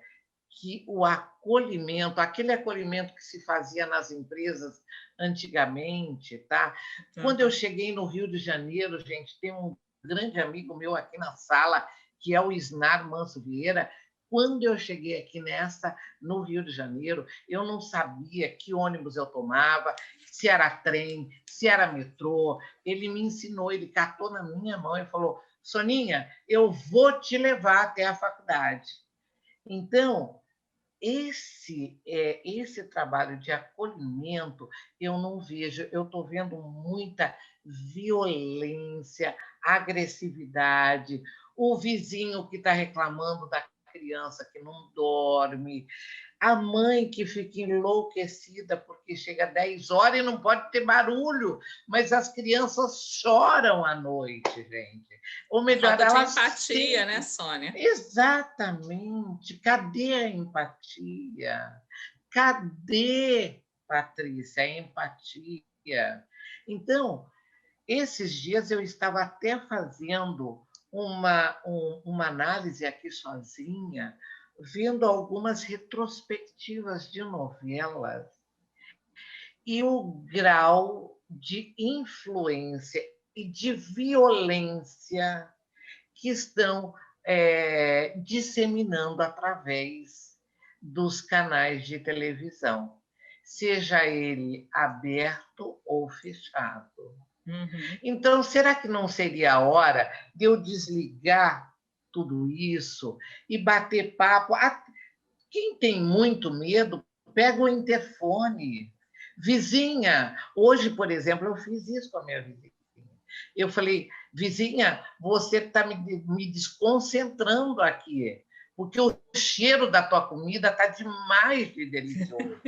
que o acolhimento, aquele acolhimento que se fazia nas empresas antigamente, tá? Quando eu cheguei no Rio de Janeiro, gente, tem um grande amigo meu aqui na sala, que é o Isnar Manso Vieira. Quando eu cheguei aqui no Rio de Janeiro, eu não sabia que ônibus eu tomava, se era trem, se era metrô. Ele me ensinou, ele catou na minha mão e falou: Soninha, eu vou te levar até a faculdade. Então, esse trabalho de acolhimento eu não vejo, eu estou vendo muita violência, agressividade, o vizinho que está reclamando da criança que não dorme, a mãe que fica enlouquecida porque chega 10 horas e não pode ter barulho, mas as crianças choram à noite, gente. Ou melhor, falta elas de empatia, têm... né, Sônia? Exatamente. Cadê a empatia? Cadê, Patrícia, a empatia? Então, esses dias eu estava até fazendo uma análise aqui sozinha, vendo algumas retrospectivas de novelas e o grau de influência e de violência que estão disseminando através dos canais de televisão, seja ele aberto ou fechado. Então, será que não seria a hora de eu desligar tudo isso e bater papo? Quem tem muito medo, pega o interfone. Vizinha, hoje, por exemplo, eu fiz isso com a minha vizinha. Eu falei, vizinha, você está me desconcentrando aqui, porque o cheiro da tua comida está demais de delicioso.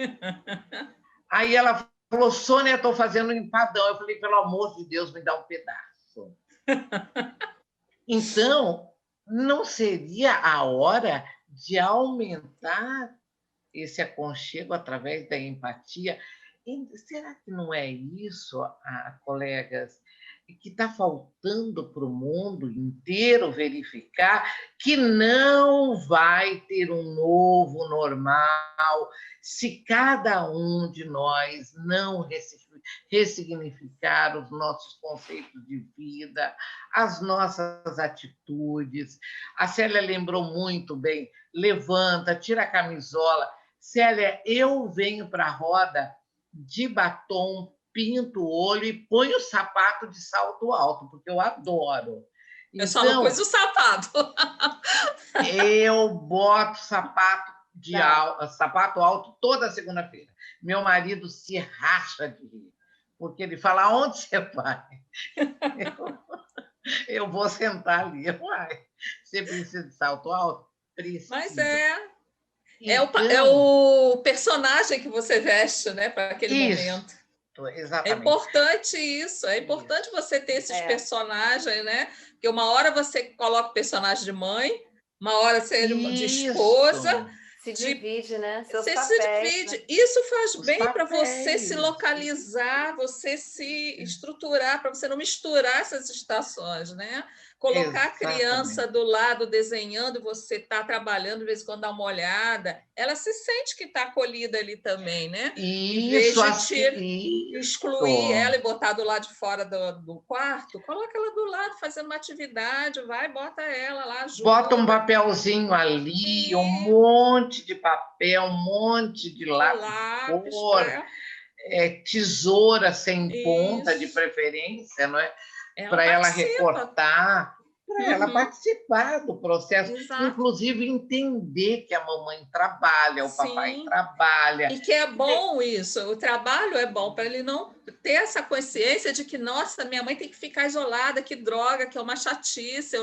Aí ela falou, Sônia, estou fazendo um empadão. Eu falei, pelo amor de Deus, me dá um pedaço. Então, não seria a hora de aumentar esse aconchego através da empatia? E será que não é isso, colegas, que está faltando para o mundo inteiro verificar que não vai ter um novo normal se cada um de nós não ressignificar os nossos conceitos de vida, as nossas atitudes. A Célia lembrou muito bem, levanta, tira a camisola. Célia, eu venho para a roda de batom, pinto o olho e ponho o sapato de salto alto, porque eu adoro. Eu só não pus o sapato. Eu boto sapato alto toda segunda-feira. Meu marido se racha de rir, porque ele fala, aonde você vai? Eu vou sentar ali. Você precisa de salto alto? Precisa. Mas é o personagem que você veste, né, para aquele momento. Exatamente. É importante isso, é importante você ter esses personagens, né? Porque uma hora você coloca o personagem de mãe, uma hora você é de esposa. Se divide, né? Você se divide. Né? Isso faz bem para você se localizar, você se estruturar, para você não misturar essas estações, né? Colocar a criança do lado desenhando, você está trabalhando, de vez em quando dá uma olhada, ela se sente que está acolhida ali também, né? Em vez de excluir ela e botar do lado de fora do quarto, coloca ela do lado fazendo uma atividade, vai, bota ela lá, ajuda. Bota um papelzinho ali, um monte de papel, um monte de lápis de cor, tesoura sem ponta de preferência, não é? Para ela recortar, para ela participar do processo, inclusive entender que a mamãe trabalha, o papai trabalha. E que é bom isso, o trabalho é bom, para ele não ter essa consciência de que, nossa, minha mãe tem que ficar isolada, que droga, que é uma chatice,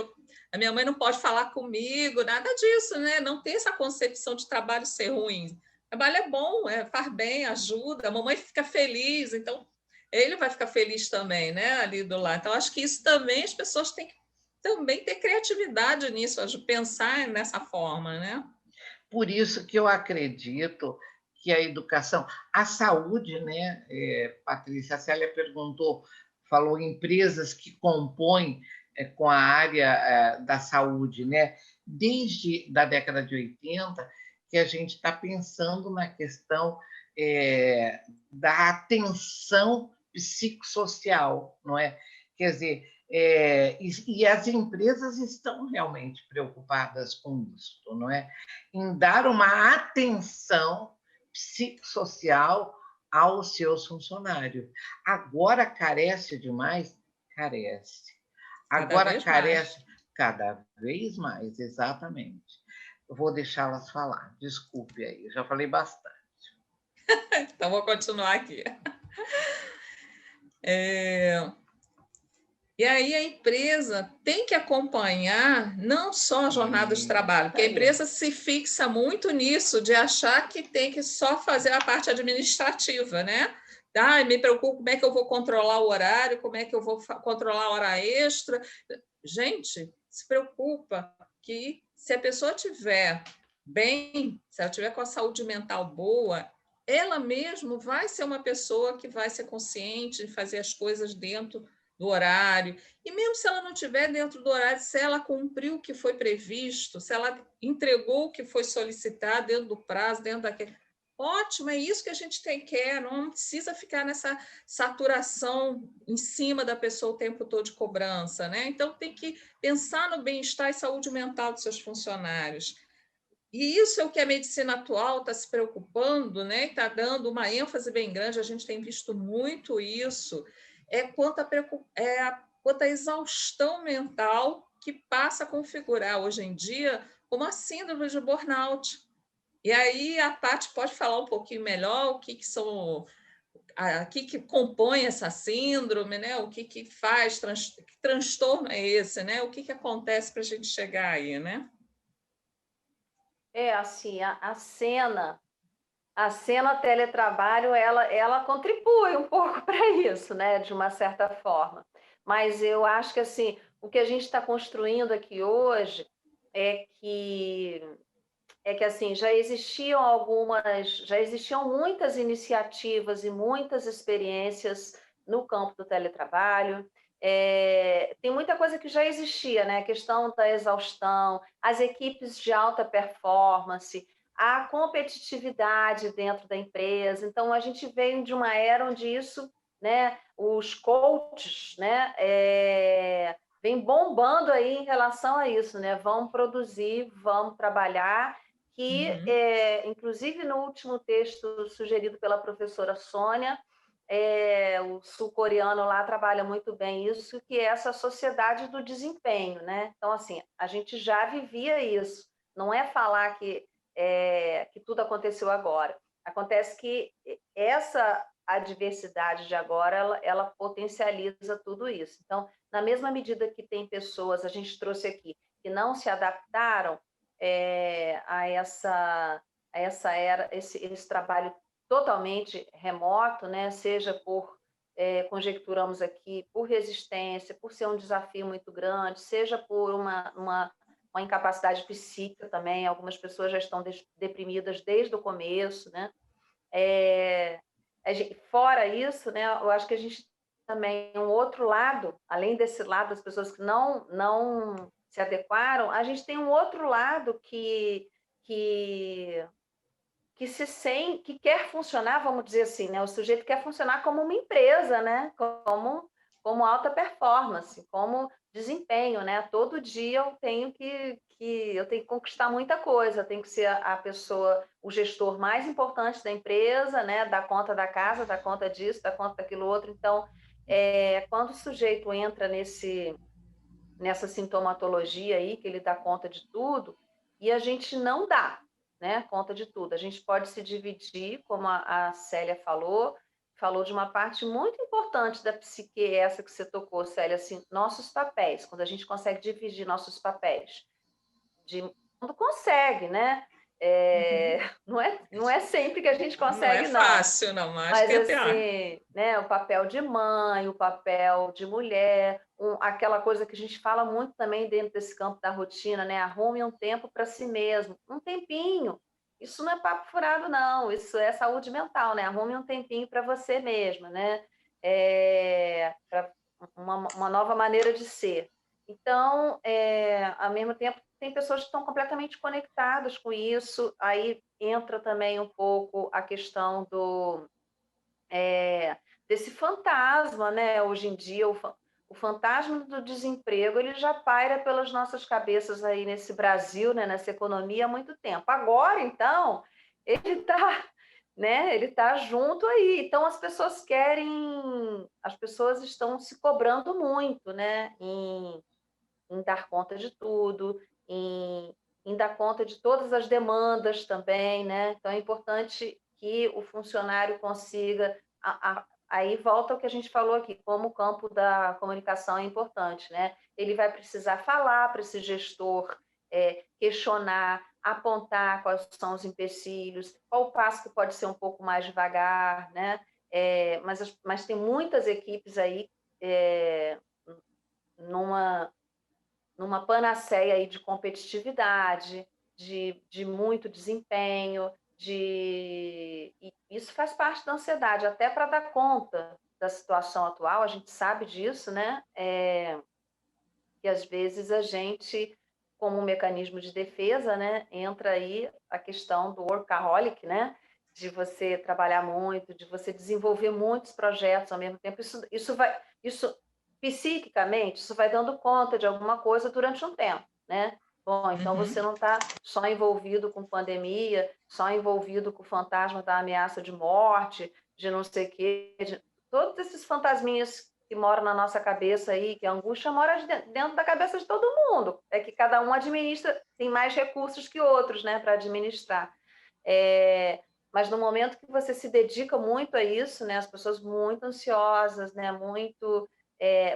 a minha mãe não pode falar comigo, nada disso, né? Não ter essa concepção de trabalho ser ruim. O trabalho é bom, faz bem, ajuda, a mamãe fica feliz, então ele vai ficar feliz também, né? Ali do lado. Então, acho que isso também as pessoas têm que também ter criatividade nisso, pensar nessa forma, né? Por isso que eu acredito que a educação, a saúde, né, Patrícia, a Célia falou empresas que compõem com a área da saúde, né? Desde da década de 80, que a gente está pensando na questão da atenção psicossocial, não é? Quer dizer, e as empresas estão realmente preocupadas com isso, não é? Em dar uma atenção psicossocial aos seus funcionários. Agora carece demais? Carece. Agora carece cada vez mais, exatamente. Eu vou deixá-las falar. Desculpe aí, eu já falei bastante. Então, vou continuar aqui. E aí a empresa tem que acompanhar não só a jornada de trabalho, porque a empresa se fixa muito nisso, de achar que tem que só fazer a parte administrativa, né? Me preocupo como é que eu vou controlar o horário, como é que eu vou controlar a hora extra. Gente, se preocupa que se a pessoa estiver bem, se ela estiver com a saúde mental boa, ela mesma vai ser uma pessoa que vai ser consciente de fazer as coisas dentro do horário. E mesmo se ela não estiver dentro do horário, se ela cumpriu o que foi previsto, se ela entregou o que foi solicitado dentro do prazo, dentro daquele... Ótimo, é isso que a gente quer, não precisa ficar nessa saturação em cima da pessoa o tempo todo de cobrança, né? Então, tem que pensar no bem-estar e saúde mental dos seus funcionários. E isso é o que a medicina atual está se preocupando, né? Está dando uma ênfase bem grande, a gente tem visto muito isso, quanto à exaustão mental que passa a configurar hoje em dia como a síndrome de burnout. E aí a Paty pode falar um pouquinho melhor o que são que compõe essa síndrome, né? O que faz, que transtorno é esse, né? O que acontece para a gente chegar aí, né? Assim, a cena teletrabalho, ela contribui um pouco para isso, né, de uma certa forma. Mas eu acho que, assim, o que a gente está construindo aqui hoje é que assim, já existiam muitas iniciativas e muitas experiências no campo do teletrabalho. Tem muita coisa que já existia, né? A questão da exaustão, as equipes de alta performance, a competitividade dentro da empresa. Então, a gente veio de uma era onde isso, né? Os coaches, né? Vem bombando aí em relação a isso, né? Vamos produzir, vamos trabalhar que, inclusive no último texto sugerido pela professora Sônia, o sul-coreano lá trabalha muito bem isso, que é essa sociedade do desempenho, né? Então, assim, a gente já vivia isso. Não é falar que tudo aconteceu agora. Acontece que essa adversidade de agora, ela potencializa tudo isso. Então, na mesma medida que tem pessoas, a gente trouxe aqui, que não se adaptaram a essa era, esse trabalho totalmente remoto, né? Seja por, conjecturamos aqui, por resistência, por ser um desafio muito grande, seja por uma incapacidade psíquica também, algumas pessoas já estão deprimidas desde o começo, né? Fora isso, né, eu acho que a gente também, um outro lado, além desse lado das pessoas que não se adequaram, a gente tem um outro lado que que quer funcionar, vamos dizer assim, né? O sujeito quer funcionar como uma empresa, né? Como alta performance, como desempenho, né? Todo dia eu tenho eu tenho que conquistar muita coisa, eu tenho que ser a pessoa, o gestor mais importante da empresa, né? Dar conta da casa, dar conta disso, dar conta daquilo outro. Então, quando o sujeito entra nessa sintomatologia aí, que ele dá conta de tudo, e a gente não dá, né, conta de tudo. A gente pode se dividir, como a Célia falou de uma parte muito importante da psique, essa que você tocou, Célia, assim, nossos papéis, quando a gente consegue dividir nossos papéis, quando consegue, né? Não é sempre que a gente Não é consegue, não. fácil, não, mas Mas que é pior. assim, né, o papel de mãe, o papel de mulher, aquela coisa que a gente fala muito também dentro desse campo da rotina, né? Arrume um tempo para si mesmo, um tempinho. Isso não é papo furado, não. Isso é saúde mental, né? Arrume um tempinho para você mesma, né? Para uma nova maneira de ser. Então, ao mesmo tempo, tem pessoas que estão completamente conectadas com isso. Aí entra também um pouco a questão desse fantasma, né? Hoje em dia, o fantasma do desemprego, ele já paira pelas nossas cabeças aí nesse Brasil, né? Nessa economia há muito tempo. Agora, então, ele está, né? Ele está junto aí. Então, as pessoas estão se cobrando muito, né? Em dar conta de tudo, em dar conta de todas as demandas também, né? Então, é importante que o funcionário consiga. Aí volta o que a gente falou aqui, como o campo da comunicação é importante, né? Ele vai precisar falar para esse gestor, questionar, apontar quais são os empecilhos, qual o passo que pode ser um pouco mais devagar, né? Mas tem muitas equipes aí numa panaceia aí de competitividade, de muito desempenho, e isso faz parte da ansiedade, até para dar conta da situação atual, a gente sabe disso, né? Que às vezes a gente, como um mecanismo de defesa, né, entra aí a questão do workaholic, né? De você trabalhar muito, de você desenvolver muitos projetos ao mesmo tempo. Isso psiquicamente, isso vai dando conta de alguma coisa durante um tempo, né? Bom, então você não está só envolvido com pandemia, só envolvido com o fantasma da ameaça de morte, de não sei o quê, todos esses fantasminhas que moram na nossa cabeça aí, que a angústia mora dentro da cabeça de todo mundo. É que cada um administra, tem mais recursos que outros, né, para administrar. Mas no momento que você se dedica muito a isso, né, as pessoas muito ansiosas, né, muito,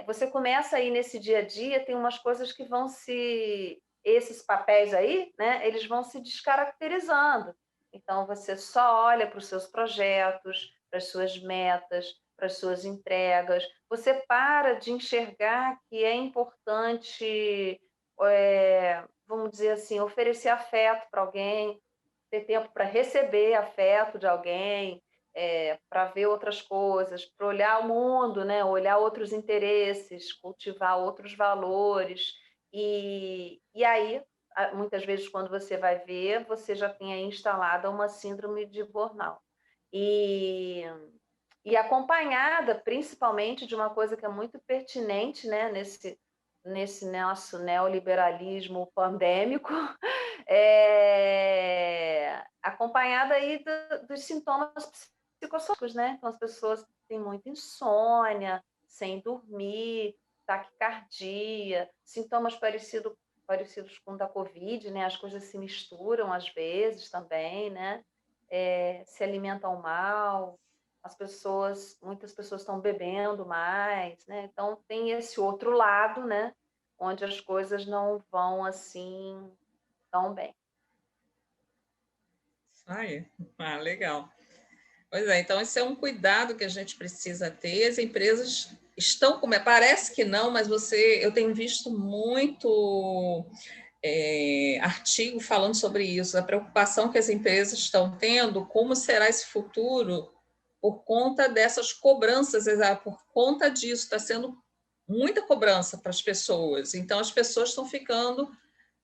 você começa aí nesse dia a dia, tem umas coisas que vão se esses papéis aí, né, eles vão se descaracterizando. Então você só olha para os seus projetos, para as suas metas, para as suas entregas, você para de enxergar que é importante, vamos dizer assim, oferecer afeto para alguém, ter tempo para receber afeto de alguém, para ver outras coisas, para olhar o mundo, né, olhar outros interesses, cultivar outros valores. E aí, muitas vezes, quando você vai ver, você já tem aí instalada uma síndrome de burnout. E e acompanhada, principalmente, de uma coisa que é muito pertinente, né, nesse nosso neoliberalismo pandêmico, acompanhada aí dos sintomas psicossociais, né? Então, as pessoas têm muita insônia, sem dormir, taquicardia, sintomas parecidos com o da Covid, né? As coisas se misturam às vezes também, né? Se alimentam mal, muitas pessoas estão bebendo mais, né? Então tem esse outro lado, né? Onde as coisas não vão assim tão bem. Aí, legal. Pois é, então esse é um cuidado que a gente precisa ter. As empresas estão como parece que não, mas eu tenho visto muito artigo falando sobre isso, a preocupação que as empresas estão tendo, como será esse futuro por conta dessas cobranças, por conta disso, está sendo muita cobrança para as pessoas. Então, as pessoas estão ficando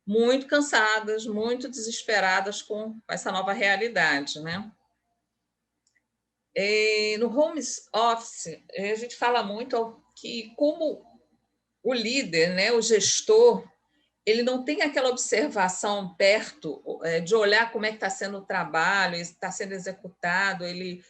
muito cansadas, muito desesperadas com essa nova realidade, né? No home office, a gente fala muito que como o líder, né, o gestor, ele não tem aquela observação perto de olhar como é que está sendo o trabalho, está sendo executado, ele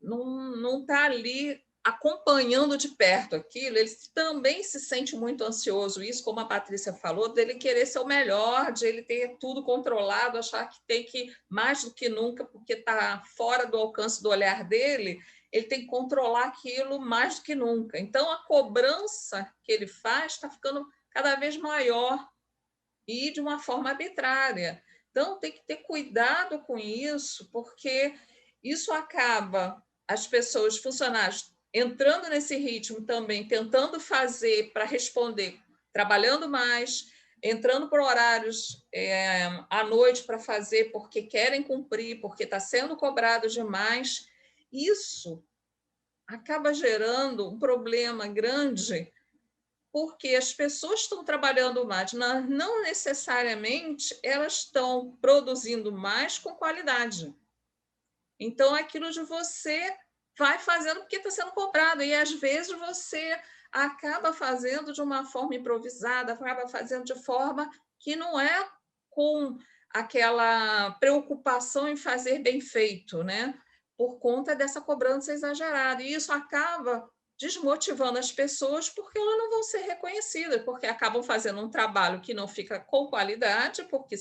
não está ali acompanhando de perto aquilo, ele também se sente muito ansioso. Isso, como a Patrícia falou, dele querer ser o melhor, de ele ter tudo controlado, achar que tem que, mais do que nunca, porque está fora do alcance do olhar dele, ele tem que controlar aquilo mais do que nunca. Então, a cobrança que ele faz está ficando cada vez maior e de uma forma arbitrária. Então, tem que ter cuidado com isso, porque isso acaba as pessoas, funcionários, entrando nesse ritmo também, tentando fazer para responder, trabalhando mais, entrando por horários à noite para fazer porque querem cumprir, porque está sendo cobrado demais. Isso acaba gerando um problema grande porque as pessoas estão trabalhando mais, não necessariamente elas estão produzindo mais com qualidade. Então, aquilo de você vai fazendo porque está sendo cobrado, e às vezes você acaba fazendo de uma forma improvisada, acaba fazendo de forma que não é com aquela preocupação em fazer bem feito, né? Por conta dessa cobrança exagerada. E isso acaba desmotivando as pessoas porque elas não vão ser reconhecidas, porque acabam fazendo um trabalho que não fica com qualidade, porque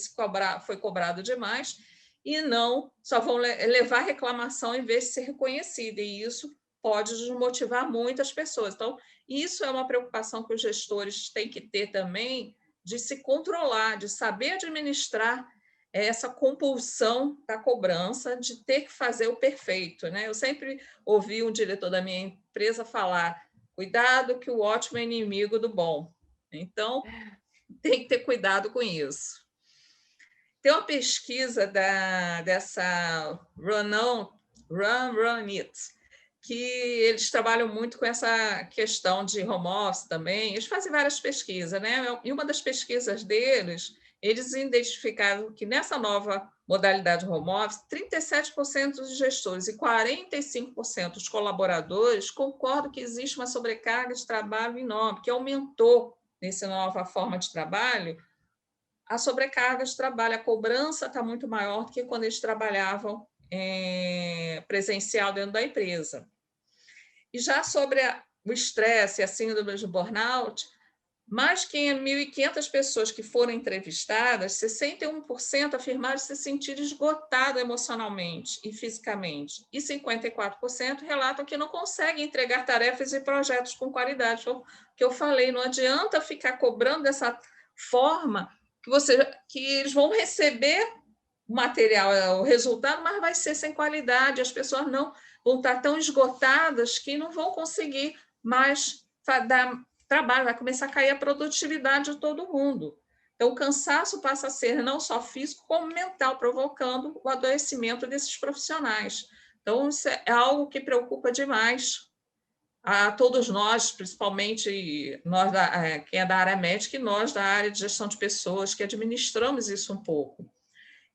foi cobrado demais, e não só vão levar reclamação em vez de ser reconhecida, e isso pode desmotivar muitas pessoas. Então, isso é uma preocupação que os gestores têm que ter também, de se controlar, de saber administrar essa compulsão da cobrança, de ter que fazer o perfeito, né? Eu sempre ouvi um diretor da minha empresa falar: cuidado que o ótimo é inimigo do bom. Então, tem que ter cuidado com isso. Tem uma pesquisa dessa Run It, que eles trabalham muito com essa questão de home office também. Eles fazem várias pesquisas, né? E uma das pesquisas deles, eles identificaram que nessa nova modalidade home office, 37% dos gestores e 45% dos colaboradores concordam que existe uma sobrecarga de trabalho enorme, que aumentou nessa nova forma de trabalho a sobrecarga de trabalho, a cobrança está muito maior do que quando eles trabalhavam presencial dentro da empresa. E já sobre o estresse e a síndrome de burnout, Mais que 1.500 pessoas que foram entrevistadas, 61% afirmaram se sentir esgotado emocionalmente e fisicamente, e 54% relatam que não conseguem entregar tarefas e projetos com qualidade. O que eu falei, não adianta ficar cobrando dessa forma que eles vão receber o material, o resultado, mas vai ser sem qualidade, as pessoas não vão estar tão esgotadas que não vão conseguir mais dar trabalho, vai começar a cair a produtividade de todo mundo. Então, o cansaço passa a ser não só físico, como mental, provocando o adoecimento desses profissionais. Então, isso é algo que preocupa demais a todos nós, principalmente nós quem é da área médica e nós da área de gestão de pessoas, que administramos isso um pouco.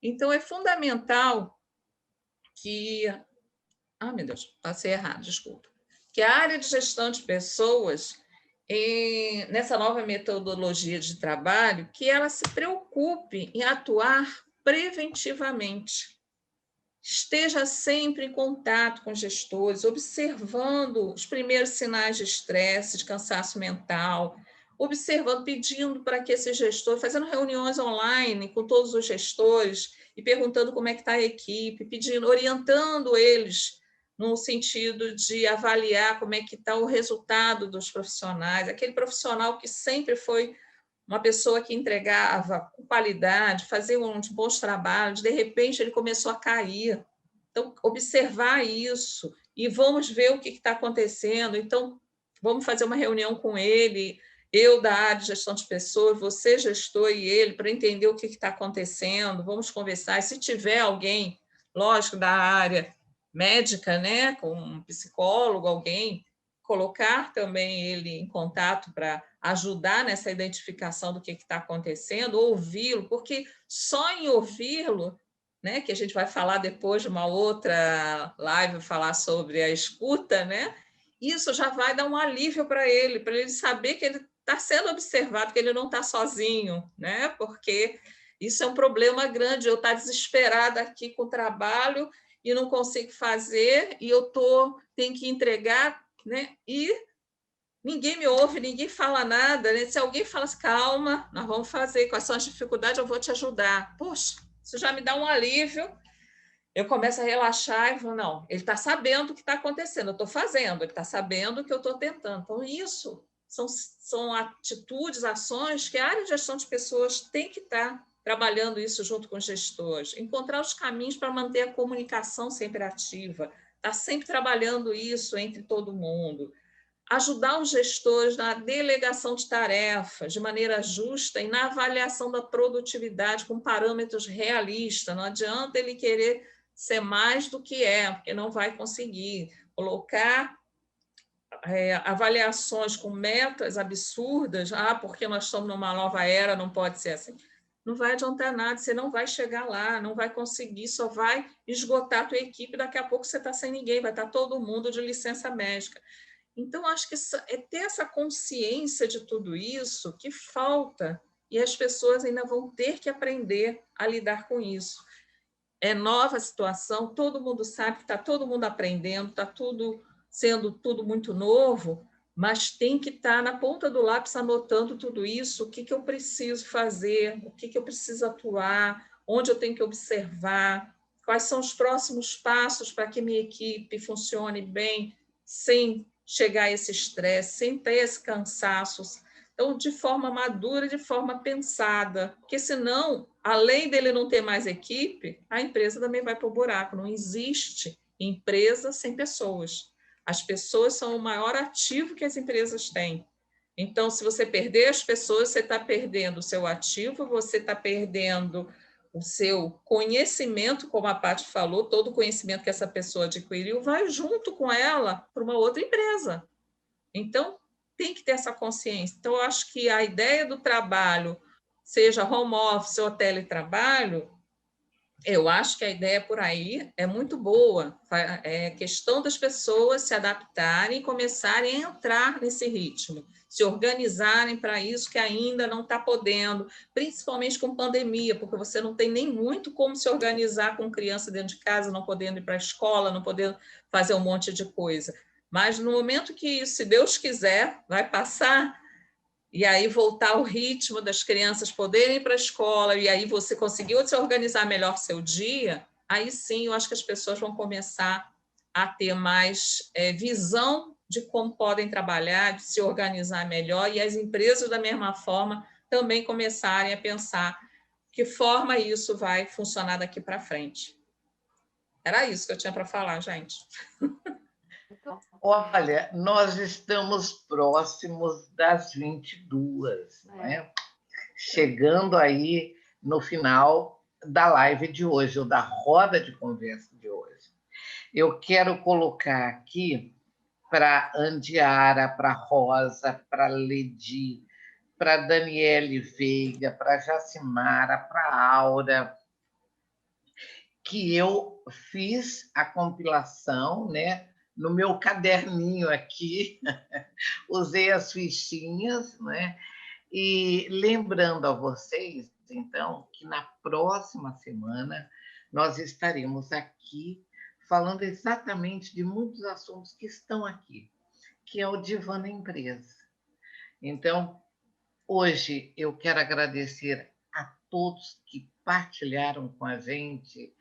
Então, é fundamental que... Ah, meu Deus, passei errado, desculpa. Que a área de gestão de pessoas, nessa nova metodologia de trabalho, que ela se preocupe em atuar preventivamente. Esteja sempre em contato com gestores, observando os primeiros sinais de estresse, de cansaço mental, observando, pedindo para que esse gestor, fazendo reuniões online com todos os gestores e perguntando como é que está a equipe, pedindo, orientando eles no sentido de avaliar como é que está o resultado dos profissionais, aquele profissional que sempre foi uma pessoa que entregava com qualidade, fazia uns bons trabalhos, de repente ele começou a cair. Então, observar isso e vamos ver o que está acontecendo. Então, vamos fazer uma reunião com ele, eu da área de gestão de pessoas, você gestor e ele, para entender o que está acontecendo, vamos conversar. E se tiver alguém, lógico, da área médica, né, com um psicólogo, alguém, colocar também ele em contato para ajudar nessa identificação do que está acontecendo, ouvi-lo, porque só em ouvi-lo, né, que a gente vai falar depois de uma outra live, falar sobre a escuta, né, isso já vai dar um alívio para ele saber que ele está sendo observado, que ele não está sozinho, né, porque isso é um problema grande, eu estou desesperada aqui com o trabalho e não consigo fazer, e eu tenho que entregar, né, e ninguém me ouve, ninguém fala nada, né? Se alguém fala assim, calma, nós vamos fazer, quais são as dificuldades, eu vou te ajudar. Poxa, isso já me dá um alívio. Eu começo a relaxar e falo, não, ele está sabendo o que está acontecendo, eu estou fazendo, ele está sabendo o que eu estou tentando. Então, isso são atitudes, ações que a área de gestão de pessoas tem que estar trabalhando isso junto com os gestores, encontrar os caminhos para manter a comunicação sempre ativa, estar sempre trabalhando isso entre todo mundo, ajudar os gestores na delegação de tarefas de maneira justa e na avaliação da produtividade com parâmetros realistas. Não adianta ele querer ser mais do que é, porque não vai conseguir. Colocar avaliações com metas absurdas, porque nós estamos numa nova era, não pode ser assim. Não vai adiantar nada, você não vai chegar lá, não vai conseguir, só vai esgotar a tua equipe, daqui a pouco você está sem ninguém, vai estar todo mundo de licença médica. Então, acho que é ter essa consciência de tudo isso que falta, e as pessoas ainda vão ter que aprender a lidar com isso. É nova situação, todo mundo sabe que está todo mundo aprendendo, está tudo sendo tudo muito novo, mas tem que estar na ponta do lápis anotando tudo isso, o que eu preciso fazer, o que eu preciso atuar, onde eu tenho que observar, quais são os próximos passos para que minha equipe funcione bem, sem chegar a esse estresse, sem ter esse cansaço. Então, de forma madura, de forma pensada, porque senão, além dele não ter mais equipe, a empresa também vai para o buraco. Não existe empresa sem pessoas. As pessoas são o maior ativo que as empresas têm. Então, se você perder as pessoas, você está perdendo o seu ativo, você está perdendo o seu conhecimento, como a Paty falou, todo o conhecimento que essa pessoa adquiriu vai junto com ela para uma outra empresa. Então, tem que ter essa consciência. Então, eu acho que a ideia do trabalho, seja home office ou teletrabalho, eu acho que a ideia por aí é muito boa. É questão das pessoas se adaptarem e começarem a entrar nesse ritmo, se organizarem para isso que ainda não está podendo, principalmente com pandemia, porque você não tem nem muito como se organizar com criança dentro de casa, não podendo ir para a escola, não podendo fazer um monte de coisa. Mas no momento que, se Deus quiser, vai passar, e aí voltar ao ritmo das crianças poderem ir para a escola, e aí você conseguiu se organizar melhor seu dia, aí sim eu acho que as pessoas vão começar a ter mais visão de como podem trabalhar, de se organizar melhor, e as empresas, da mesma forma, também começarem a pensar que forma isso vai funcionar daqui para frente. Era isso que eu tinha para falar, gente. Olha, nós estamos próximos das 22, não é? Chegando aí no final da live de hoje, ou da roda de conversa de hoje. Eu quero colocar aqui para Andiara, para Rosa, para Ledi, para Daniele Veiga, para Jacimara, para Aura, que eu fiz a compilação, né, no meu caderninho aqui, usei as fichinhas, né, e lembrando a vocês, então, que na próxima semana nós estaremos aqui falando exatamente de muitos assuntos que estão aqui, que é o Divã na Empresa. Então, hoje eu quero agradecer a todos que partilharam com a gente,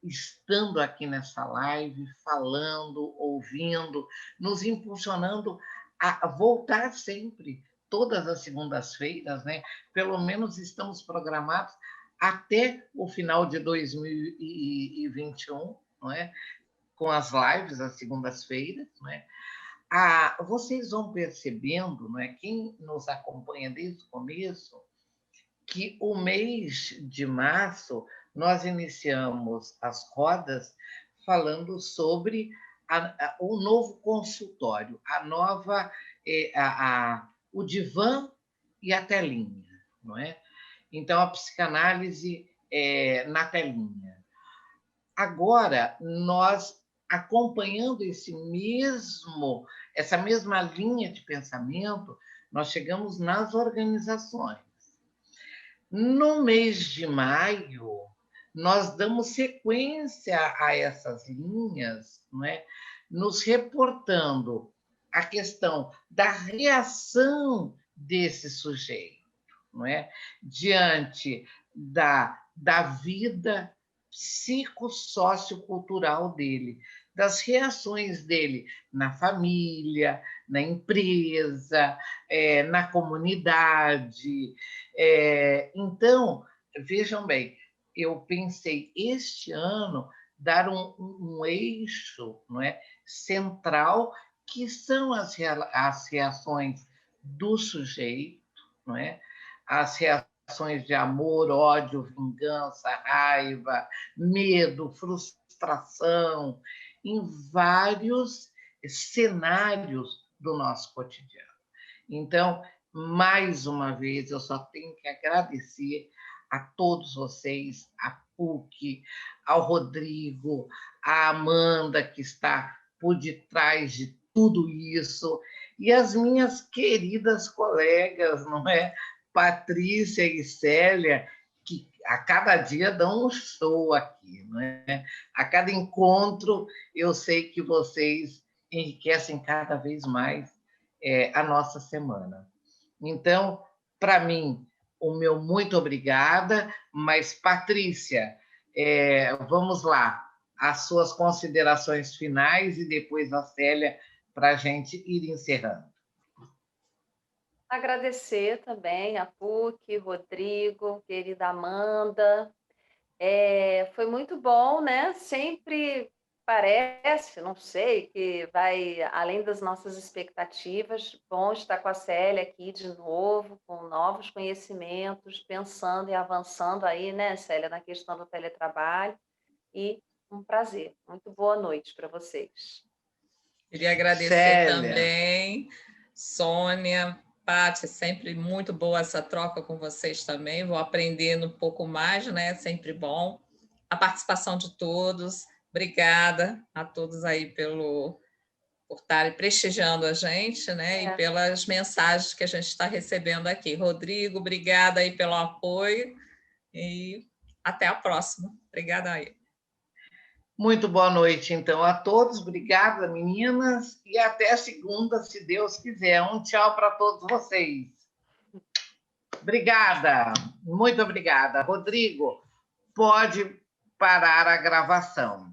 estando aqui nessa live, falando, ouvindo, nos impulsionando a voltar sempre, todas as segundas-feiras, né? Pelo menos estamos programados até o final de 2021, não é? Com as lives, às segundas-feiras, não é? Vocês vão percebendo, não é? Quem nos acompanha desde o começo, que o mês de março nós iniciamos as rodas falando sobre o novo consultório, a nova, o divã e a telinha, não é? Então, a psicanálise na telinha. Agora, nós, acompanhando essa mesma linha de pensamento, nós chegamos nas organizações. No mês de maio, nós damos sequência a essas linhas, não é? Nos reportando a questão da reação desse sujeito, não é? Diante da vida psicossociocultural dele, das reações dele na família, na empresa, na comunidade. Então, vejam bem, eu pensei este ano dar um eixo, não é, central, que são as reações do sujeito, não é? As reações de amor, ódio, vingança, raiva, medo, frustração, em vários cenários do nosso cotidiano. Então, mais uma vez, eu só tenho que agradecer a todos vocês, a PUC, ao Rodrigo, a Amanda, que está por detrás de tudo isso, e as minhas queridas colegas, não é? Patrícia e Célia, que a cada dia dão um show aqui, não é? A cada encontro, eu sei que vocês enriquecem cada vez mais a nossa semana. Então, para mim, o meu muito obrigada, mas, Patrícia, vamos lá, as suas considerações finais e depois a Célia, para a gente ir encerrando. Agradecer também a PUC, Rodrigo, querida Amanda. Foi muito bom, né? Sempre parece, não sei, que vai além das nossas expectativas. Bom estar com a Célia aqui de novo, com novos conhecimentos, pensando e avançando aí, né, Célia, na questão do teletrabalho. E um prazer. Muito boa noite para vocês. Queria agradecer Célia também, Sônia, Paty, sempre muito boa essa troca com vocês também, vou aprendendo um pouco mais, né? Sempre bom. A participação de todos, obrigada a todos aí por estarem prestigiando a gente, né? E pelas mensagens que a gente está recebendo aqui. Rodrigo, obrigada aí pelo apoio e até a próxima. Obrigada aí. Muito boa noite, então, a todos. Obrigada, meninas. E até segunda, se Deus quiser. Um tchau para todos vocês. Obrigada, muito obrigada. Rodrigo, pode parar a gravação.